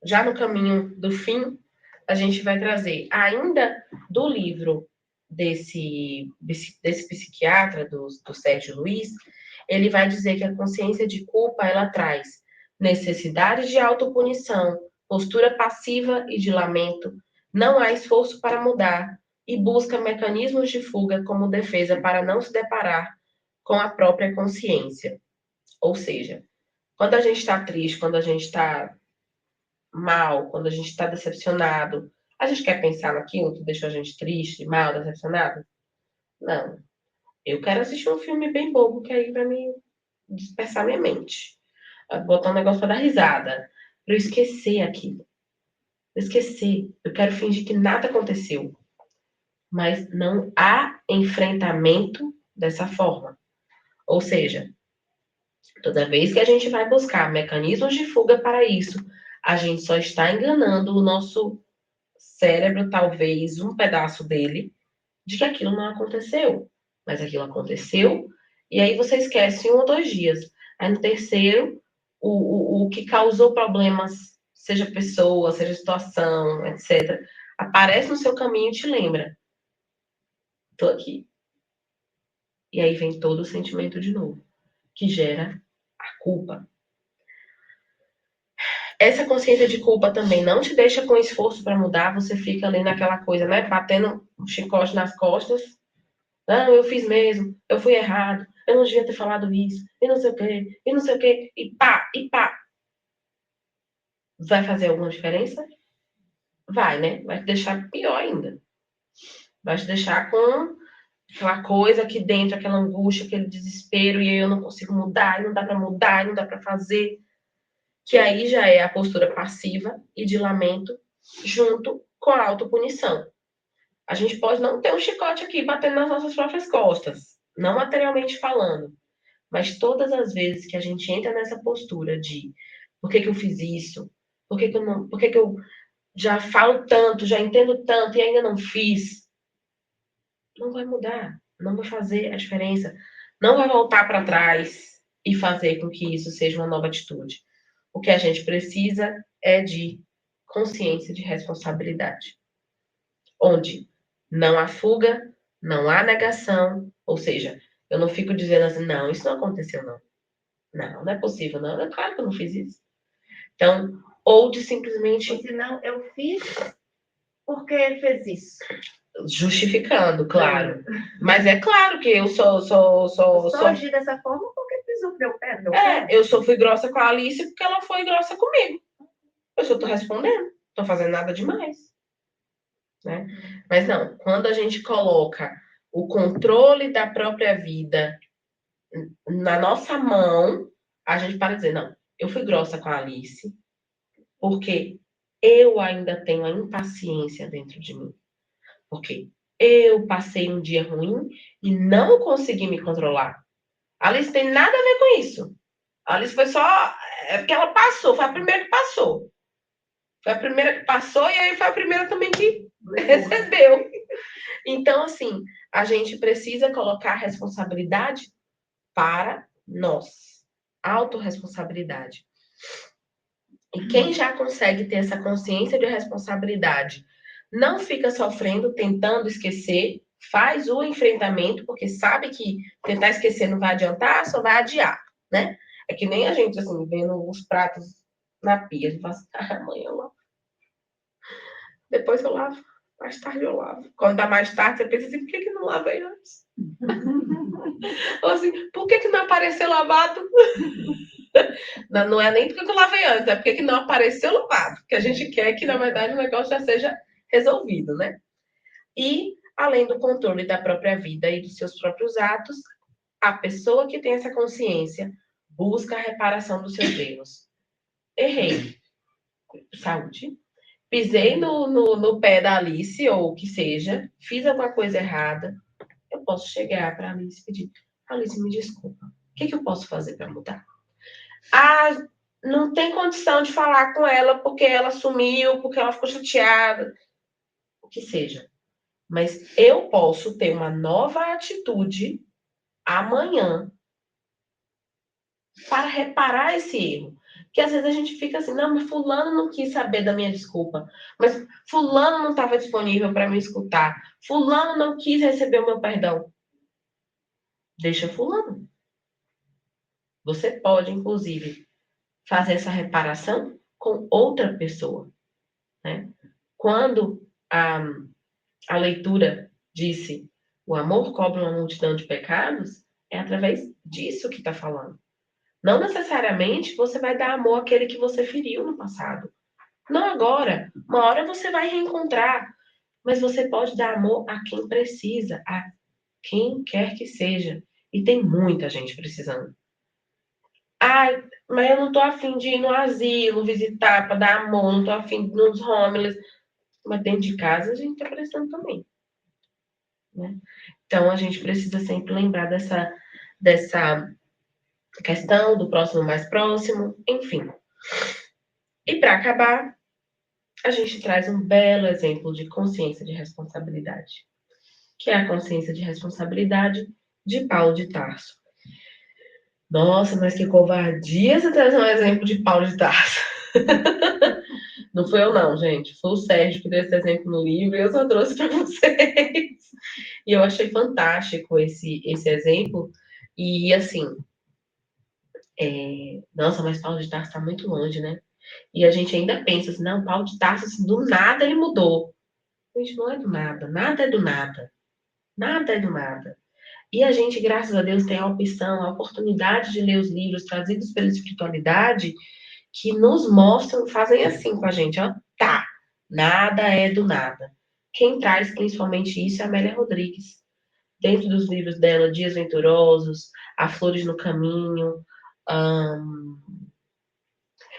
já no caminho do fim, a gente vai trazer ainda do livro desse psiquiatra, do Sérgio Luiz, ele vai dizer que a consciência de culpa, ela traz necessidade de autopunição, postura passiva e de lamento, não há esforço para mudar e busca mecanismos de fuga como defesa para não se deparar com a própria consciência. Ou seja, quando a gente está triste, quando a gente está mal, quando a gente está decepcionado, a gente quer pensar naquilo que deixou a gente triste, mal, decepcionado? Não. Eu quero assistir um filme bem bobo, que aí vai me dispersar minha mente. botar um negócio para dar risada, para eu esquecer aquilo. Esquecer. Eu quero fingir que nada aconteceu. Mas não há enfrentamento dessa forma. Ou seja, toda vez que a gente vai buscar mecanismos de fuga para isso, a gente só está enganando o nosso cérebro, talvez um pedaço dele, de que aquilo não aconteceu. Mas aquilo aconteceu, e aí você esquece 1 ou 2 dias. Aí no terceiro, o que causou problemas, seja pessoa, seja situação, etc., aparece no seu caminho e te lembra. Tô aqui. E aí vem todo o sentimento de novo, que gera a culpa. Essa consciência de culpa também não te deixa com esforço para mudar, você fica ali naquela coisa, né? Batendo um chicote nas costas. Não, eu fiz mesmo, eu fui errado, eu não devia ter falado isso, e não sei o quê, e não sei o quê, e pá, e pá. Vai fazer alguma diferença? Vai, né? Vai te deixar pior ainda. Vai te deixar com aquela coisa aqui dentro, aquela angústia, aquele desespero, e aí eu não consigo mudar, e não dá para mudar, e não dá para fazer. Que aí já é a postura passiva e de lamento, junto com a autopunição. A gente pode não ter um chicote aqui batendo nas nossas próprias costas, não materialmente falando, mas todas as vezes que a gente entra nessa postura de por que que eu fiz isso? Por que que eu não, por que que eu já falo tanto, já entendo tanto e ainda não fiz? Não vai mudar, não vai fazer a diferença, não vai voltar para trás e fazer com que isso seja uma nova atitude. O que a gente precisa é de consciência de responsabilidade, onde não há fuga, não há negação, ou seja, eu não fico dizendo assim, não, isso não aconteceu, não. Não, não é possível, não. É claro que eu não fiz isso. Então, ou de simplesmente. Ou senão, eu fiz porque fez isso. Justificando, claro. Mas é claro que eu só agir dessa forma porque pisou meu pé. Eu só fui grossa com a Alice porque ela foi grossa comigo. Eu só tô respondendo. Tô fazendo nada demais. Né? Mas não, quando a gente coloca o controle da própria vida na nossa mão, a gente para de dizer, não, eu fui grossa com a Alice porque eu ainda tenho a impaciência dentro de mim. Porque eu passei um dia ruim e não consegui me controlar. A Alice tem nada a ver com isso. A Alice foi só. É porque ela passou, foi a primeira que passou. Foi a primeira que passou e aí foi a primeira também que recebeu. Então, assim, a gente precisa colocar a responsabilidade para nós. Autorresponsabilidade. E quem já consegue ter essa consciência de responsabilidade, não fica sofrendo, tentando esquecer, faz o enfrentamento, porque sabe que tentar esquecer não vai adiantar, só vai adiar, né? É que nem a gente, assim, vendo os pratos na pia, a gente fala assim, amanhã eu lavo. Depois eu lavo, mais tarde eu lavo. Quando dá mais tarde, você pensa assim, por que não lavei antes? Ou assim, por que não apareceu lavado? Não é nem porque eu lavei antes, é porque não apareceu lavado. Porque a gente quer que, na verdade, o negócio já seja resolvido, né? E, além do controle da própria vida e dos seus próprios atos, a pessoa que tem essa consciência busca a reparação dos seus erros. Errei. Saúde. Pisei no pé da Alice, ou o que seja, fiz alguma coisa errada. Eu posso chegar para a Alice e pedir, Alice, me desculpa. O que eu posso fazer para mudar? Ah, não tem condição de falar com ela porque ela sumiu, porque ela ficou chateada, o que seja. Mas eu posso ter uma nova atitude amanhã para reparar esse erro. Porque às vezes a gente fica assim, não, mas fulano não quis saber da minha desculpa. Mas fulano não estava disponível para me escutar. Fulano não quis receber o meu perdão. Deixa fulano. Você pode, inclusive, fazer essa reparação com outra pessoa. Né? Quando a leitura disse o amor cobre uma multidão de pecados, é através disso que está falando. Não necessariamente você vai dar amor àquele que você feriu no passado. Não agora. Uma hora você vai reencontrar. Mas você pode dar amor a quem precisa, a quem quer que seja. E tem muita gente precisando. Ai, mas eu não tô afim de ir no asilo, visitar para dar amor, não tô afim de ir nos homeless. Mas dentro de casa a gente tá precisando também, né? Então a gente precisa sempre lembrar dessa questão do próximo mais próximo, enfim. E para acabar, a gente traz um belo exemplo de consciência de responsabilidade, que é a consciência de responsabilidade de Paulo de Tarso. Nossa, mas que covardia você trazer um exemplo de Paulo de Tarso. Não foi eu não, gente. Foi o Sérgio que deu esse exemplo no livro e eu só trouxe para vocês. E eu achei fantástico esse exemplo. E assim, nossa, mas Paulo de Tarso está muito longe, né? E a gente ainda pensa assim, não, Paulo de Tarso, assim, do nada ele mudou. Gente, não é do nada, nada é do nada. Nada é do nada. E a gente, graças a Deus, tem a opção, a oportunidade de ler os livros trazidos pela espiritualidade que nos mostram, fazem assim com a gente, ó, tá, nada é do nada. Quem traz principalmente isso é a Amélia Rodrigues. Dentro dos livros dela, Dias Venturosos, Há Flores no Caminho,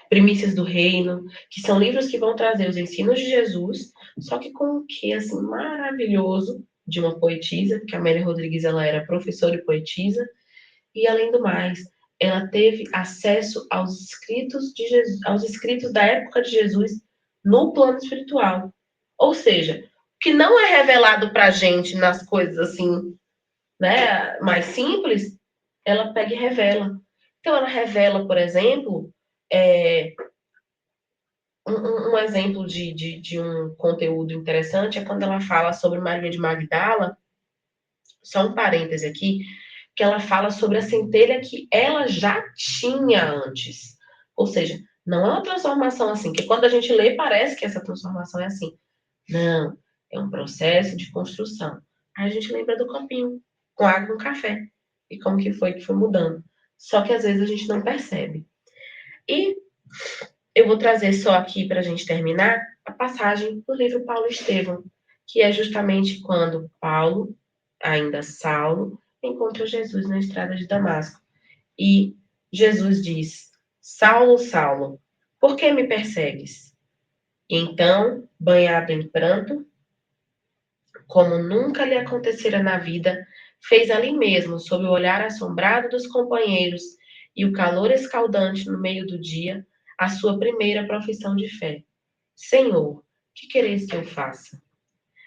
Primícias do Reino, que são livros que vão trazer os ensinos de Jesus, só que com um quê, assim, maravilhoso de uma poetisa, porque a Amélia Rodrigues, ela era professora e poetisa, e além do mais, ela teve acesso aos escritos de Jesus, aos escritos da época de Jesus no plano espiritual. Ou seja, o que não é revelado para a gente nas coisas assim, né, mais simples, ela pega e revela. Então, ela revela, por exemplo, um exemplo de um conteúdo interessante é quando ela fala sobre Maria de Magdala, só um parêntese aqui, que ela fala sobre a centelha que ela já tinha antes. Ou seja, não é uma transformação assim, que quando a gente lê parece que essa transformação é assim. Não, é um processo de construção. Aí a gente lembra do copinho, com água e um café, e como que foi mudando. Só que às vezes a gente não percebe. E eu vou trazer só aqui para a gente terminar a passagem do livro Paulo Estevão, que é justamente quando Paulo, ainda Saulo, encontra Jesus na estrada de Damasco. E Jesus diz: Saulo, Saulo, por que me persegues? E então, banhado em pranto, como nunca lhe acontecera na vida, fez ali mesmo, sob o olhar assombrado dos companheiros e o calor escaldante no meio do dia, a sua primeira profissão de fé. Senhor, que quereis que eu faça?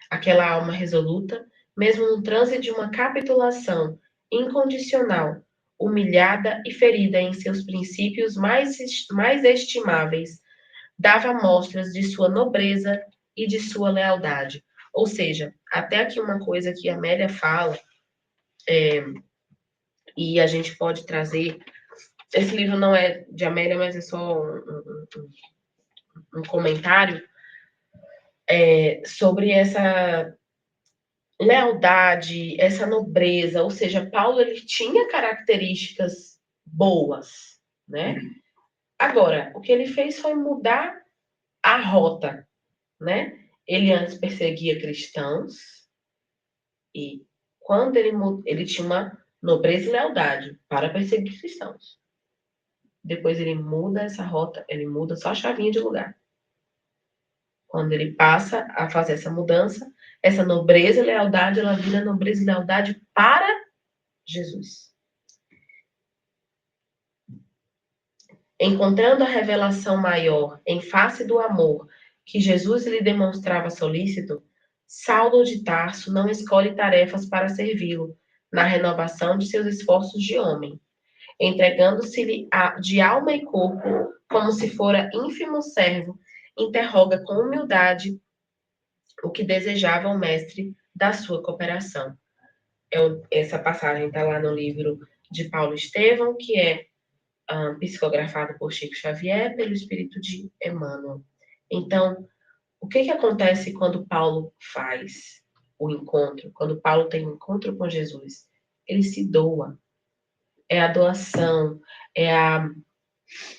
Aquela alma resoluta, mesmo no transe de uma capitulação incondicional, humilhada e ferida em seus princípios mais estimáveis, dava mostras de sua nobreza e de sua lealdade. Ou seja, até aqui uma coisa que a Amélia fala, e a gente pode trazer. Esse livro não é de Amélia, mas é só um comentário sobre essa lealdade, essa nobreza. Ou seja, Paulo ele tinha características boas, né? Agora, o que ele fez foi mudar a rota, né? Ele antes perseguia cristãos e quando ele tinha uma nobreza e lealdade para perseguir cristãos. Depois ele muda essa rota, ele muda só a chavinha de lugar. Quando ele passa a fazer essa mudança, essa nobreza e lealdade, ela vira nobreza e lealdade para Jesus. Encontrando a revelação maior em face do amor que Jesus lhe demonstrava solícito, Saulo de Tarso não escolhe tarefas para servi-lo na renovação de seus esforços de homem, entregando-se-lhe de alma e corpo, como se fora ínfimo servo, interroga com humildade o que desejava o mestre da sua cooperação. Essa passagem está lá no livro de Paulo Estevão, que é psicografado por Chico Xavier, pelo espírito de Emmanuel. Então, o que acontece quando Paulo faz o encontro? Quando Paulo tem um encontro com Jesus, ele se doa. É a doação, é a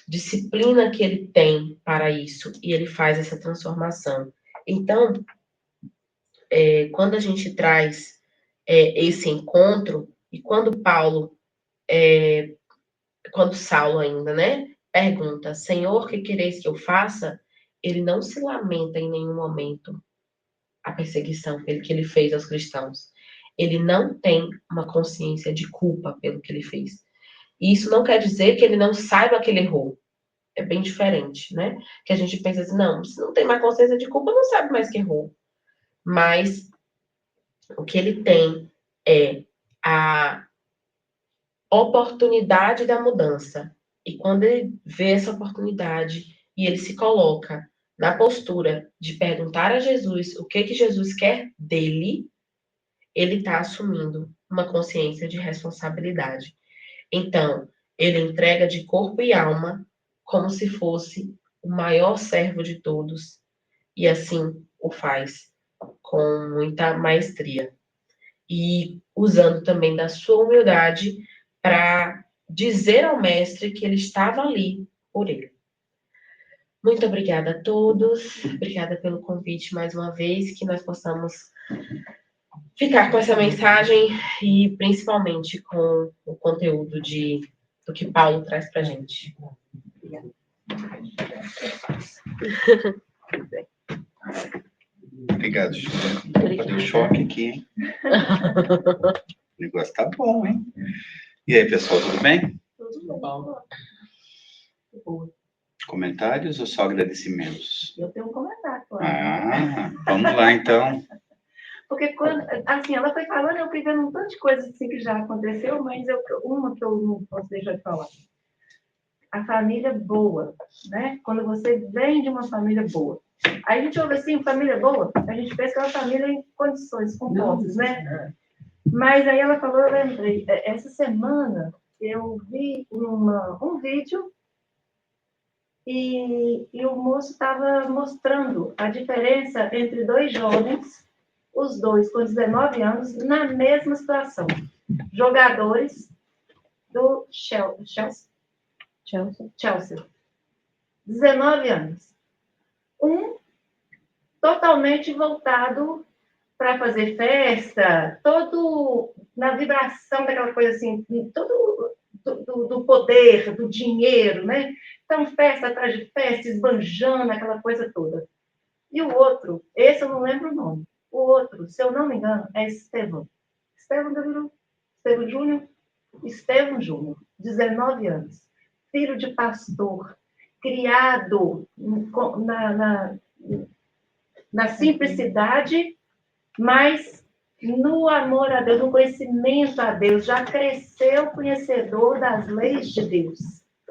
disciplina que ele tem para isso, e ele faz essa transformação. Então, quando a gente traz esse encontro, e quando Paulo quando Saulo ainda, né, pergunta, Senhor, que quereis que eu faça? Ele não se lamenta em nenhum momento a perseguição que ele fez aos cristãos. Ele não tem uma consciência de culpa pelo que ele fez. E isso não quer dizer que ele não saiba que ele errou. É bem diferente, né? Que a gente pensa assim, não, se não tem mais consciência de culpa, não sabe mais que errou. Mas o que ele tem é a oportunidade da mudança. E quando ele vê essa oportunidade e ele se coloca na postura de perguntar a Jesus o que Jesus quer dele, ele está assumindo uma consciência de responsabilidade. Então, ele entrega de corpo e alma como se fosse o maior servo de todos, e assim o faz com muita maestria. E usando também da sua humildade para dizer ao mestre que ele estava ali por ele. Muito obrigada a todos, obrigada pelo convite mais uma vez, que nós possamos ficar com essa mensagem e principalmente com o conteúdo do que Paulo traz para a gente. Obrigada. Obrigado, José. Deu choque aqui, hein? O negócio tá bom, hein? E aí, pessoal, tudo bem? Tudo bom. Comentários ou só agradecimentos? Eu tenho um comentário, claro. Vamos lá, então. Porque quando, assim, ela foi falando, eu fui vendo um tanto de coisas assim que já aconteceu, mas uma que eu não posso deixar de falar. A família boa, né? Quando você vem de uma família boa. Aí a gente ouve assim, família boa, a gente pensa que é uma família em condições, compostas, né? Mas aí ela falou, eu lembrei, essa semana eu vi um vídeo e o moço estava mostrando a diferença entre dois jovens, os dois com 19 anos, na mesma situação. Jogadores do Chelsea. 19 anos. Um totalmente voltado para fazer festa, todo na vibração daquela coisa assim, todo do poder, do dinheiro, né? Então, festa atrás de festa, esbanjando, aquela coisa toda. E o outro, esse eu não lembro o nome. O outro, se eu não me engano, é Estevão. Estevão Júnior? Estevão Júnior, 19 anos. Filho de pastor, criado na simplicidade, mas no amor a Deus, no conhecimento a Deus, já cresceu conhecedor das leis de Deus.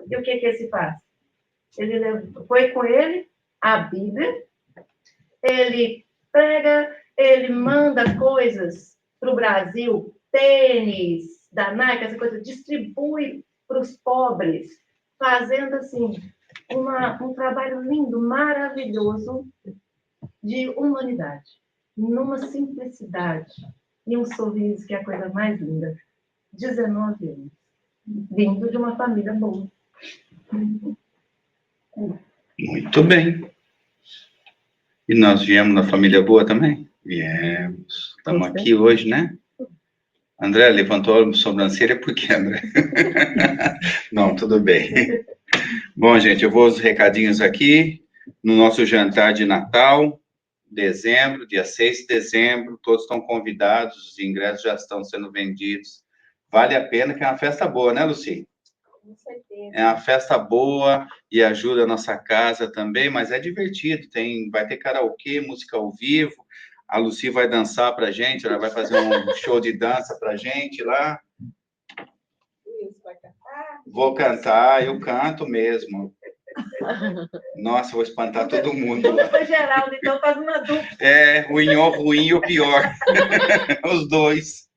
E o que esse faz? Ele foi com ele a Bíblia, ele prega, ele manda coisas para o Brasil, tênis da Nike, essa coisa, distribui para os pobres, fazendo assim um trabalho lindo, maravilhoso de humanidade, numa simplicidade e um sorriso que é a coisa mais linda. 19 anos, vindo de uma família boa. Muito bem. E nós viemos da família boa também? Viemos. Estamos aqui hoje, né? André levantou a sobrancelha por quê, André? Não, tudo bem. Bom, gente, eu vou aos recadinhos aqui. No nosso jantar de Natal, dezembro, dia 6 de dezembro, todos estão convidados, os ingressos já estão sendo vendidos. Vale a pena, que é uma festa boa, né, Luci? Com certeza. É uma festa boa e ajuda a nossa casa também, mas é divertido. Vai ter karaokê, música ao vivo. A Luci vai dançar pra gente, ela vai fazer um show de dança pra gente lá. Vai cantar? Vou cantar, eu canto mesmo. Nossa, vou espantar todo mundo. Dupla Geraldo, então faz uma dupla. O ruim e o pior. Os dois.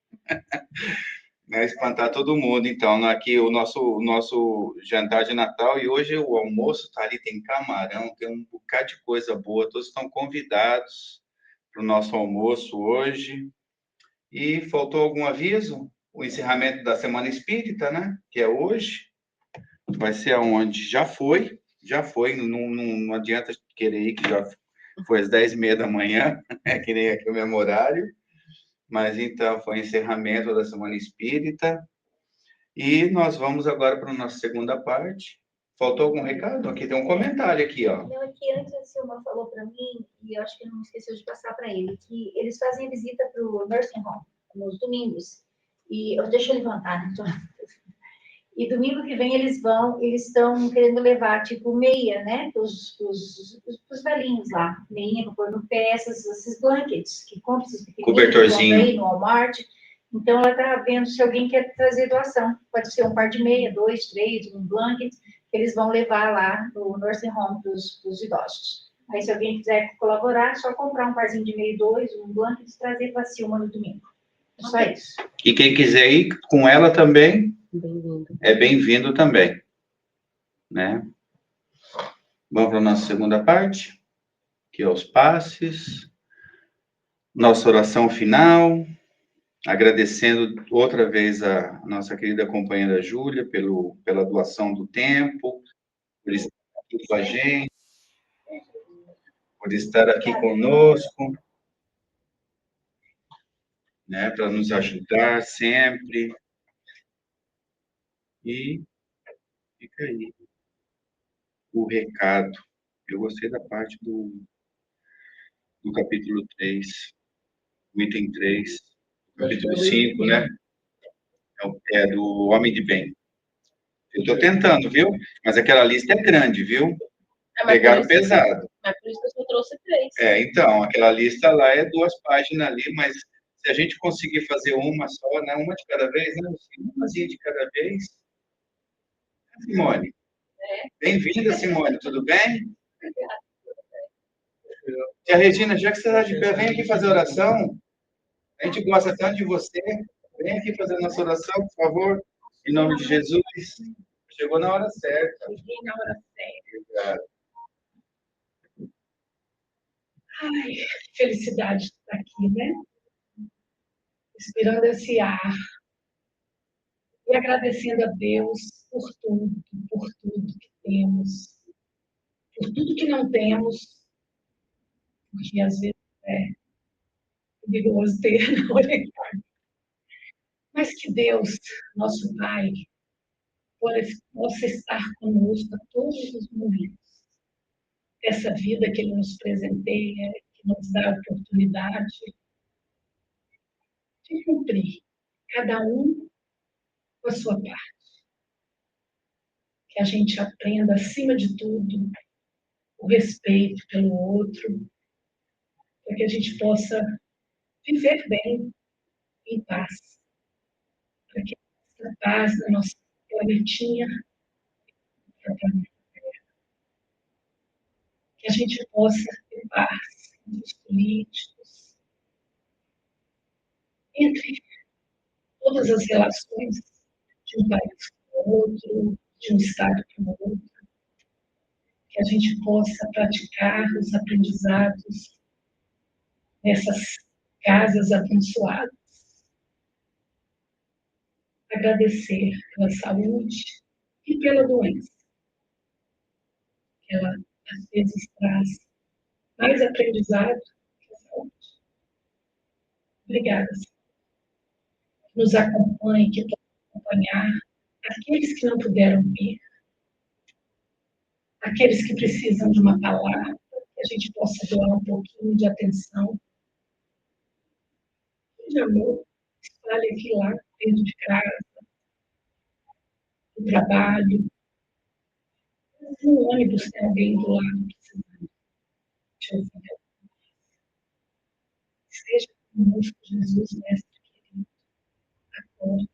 Né, espantar todo mundo. Então, aqui o nosso jantar de Natal, e hoje o almoço tá ali, tem camarão, tem um bocado de coisa boa. Todos estão convidados para o nosso almoço hoje. E faltou algum aviso? O encerramento da Semana Espírita, né? Que é hoje. Vai ser aonde? Já foi. Não adianta querer ir, que já foi às 10h30 da manhã, que nem aqui o mesmo horário. Mas, então, foi o encerramento da Semana Espírita. E nós vamos agora para a nossa segunda parte. Faltou algum recado? Aqui tem um comentário aqui, ó. Não, é que antes a Silma falou para mim, e eu acho que não esqueceu de passar para ele, que eles fazem visita para o nursing home nos domingos. E deixa eu levantar, né? E domingo que vem eles estão querendo levar, tipo, meia, né? Os velhinhos lá. Meinha para pôr no pé, esses blankets, que compram esses pequenininhos. Cobertorzinho. Aí no Walmart. Então, ela está vendo se alguém quer trazer doação. Pode ser um par de meia, 2, 3, um blanket, que eles vão levar lá no nursing home dos idosos. Aí, se alguém quiser colaborar, é só comprar um parzinho de meia, 2, um blanket e trazer para a Silma no domingo. Só isso. E quem quiser ir com ela também, Bem-vindo. é bem-vindo também, né? Vamos para a nossa segunda parte, que é os passes. Nossa oração final, agradecendo outra vez a nossa querida companheira Júlia pela doação do tempo, por estar aqui com a gente, por estar aqui conosco, né, para nos ajudar sempre. E fica aí o recado. Eu gostei da parte do capítulo 3, o item 3, capítulo 5, né? É do homem de bem. Eu estou tentando, viu? Mas aquela lista é grande, viu? Pegaram pesado. Mas por isso que eu só trouxe 3. Então, aquela lista lá é 2 páginas ali, mas se a gente conseguir fazer uma só, né? Uma de cada vez, né? Umazinha de cada vez. Simone. Bem-vinda, Simone, tudo bem? Tia Regina, já que você está de pé, vem aqui fazer oração. A gente gosta tanto de você. Vem aqui fazer a nossa oração, por favor. Em nome de Jesus. Chegou na hora certa. Cheguei na hora certa. Obrigado. Ai, felicidade de estar aqui, né? Respirando esse ar e agradecendo a Deus por tudo que temos, por tudo que não temos, porque às vezes é perigoso ter, não é? Mas que Deus, nosso Pai, possa estar conosco a todos os momentos. Essa vida que Ele nos presenteia, que nos dá a oportunidade de cumprir, cada um com a sua parte. Que a gente aprenda, acima de tudo, o respeito pelo outro, para que a gente possa viver bem, em paz. Para que essa paz na nossa planetinha, que a gente possa ter paz entre os políticos, entre todas as relações de um país com o outro, de um estado com o outro, que a gente possa praticar os aprendizados nessas casas abençoadas. Agradecer pela saúde e pela doença, que ela às vezes traz mais aprendizado que a saúde. Obrigada, Senhor. Que nos acompanhe, que possa acompanhar aqueles que não puderam vir, aqueles que precisam de uma palavra, que a gente possa doar um pouquinho de atenção, de amor, espalhe aqui lá, dentro de casa, no trabalho, no ônibus tem alguém do lado precisando te ouvir. Seja conosco, Jesus, mestre querido, agora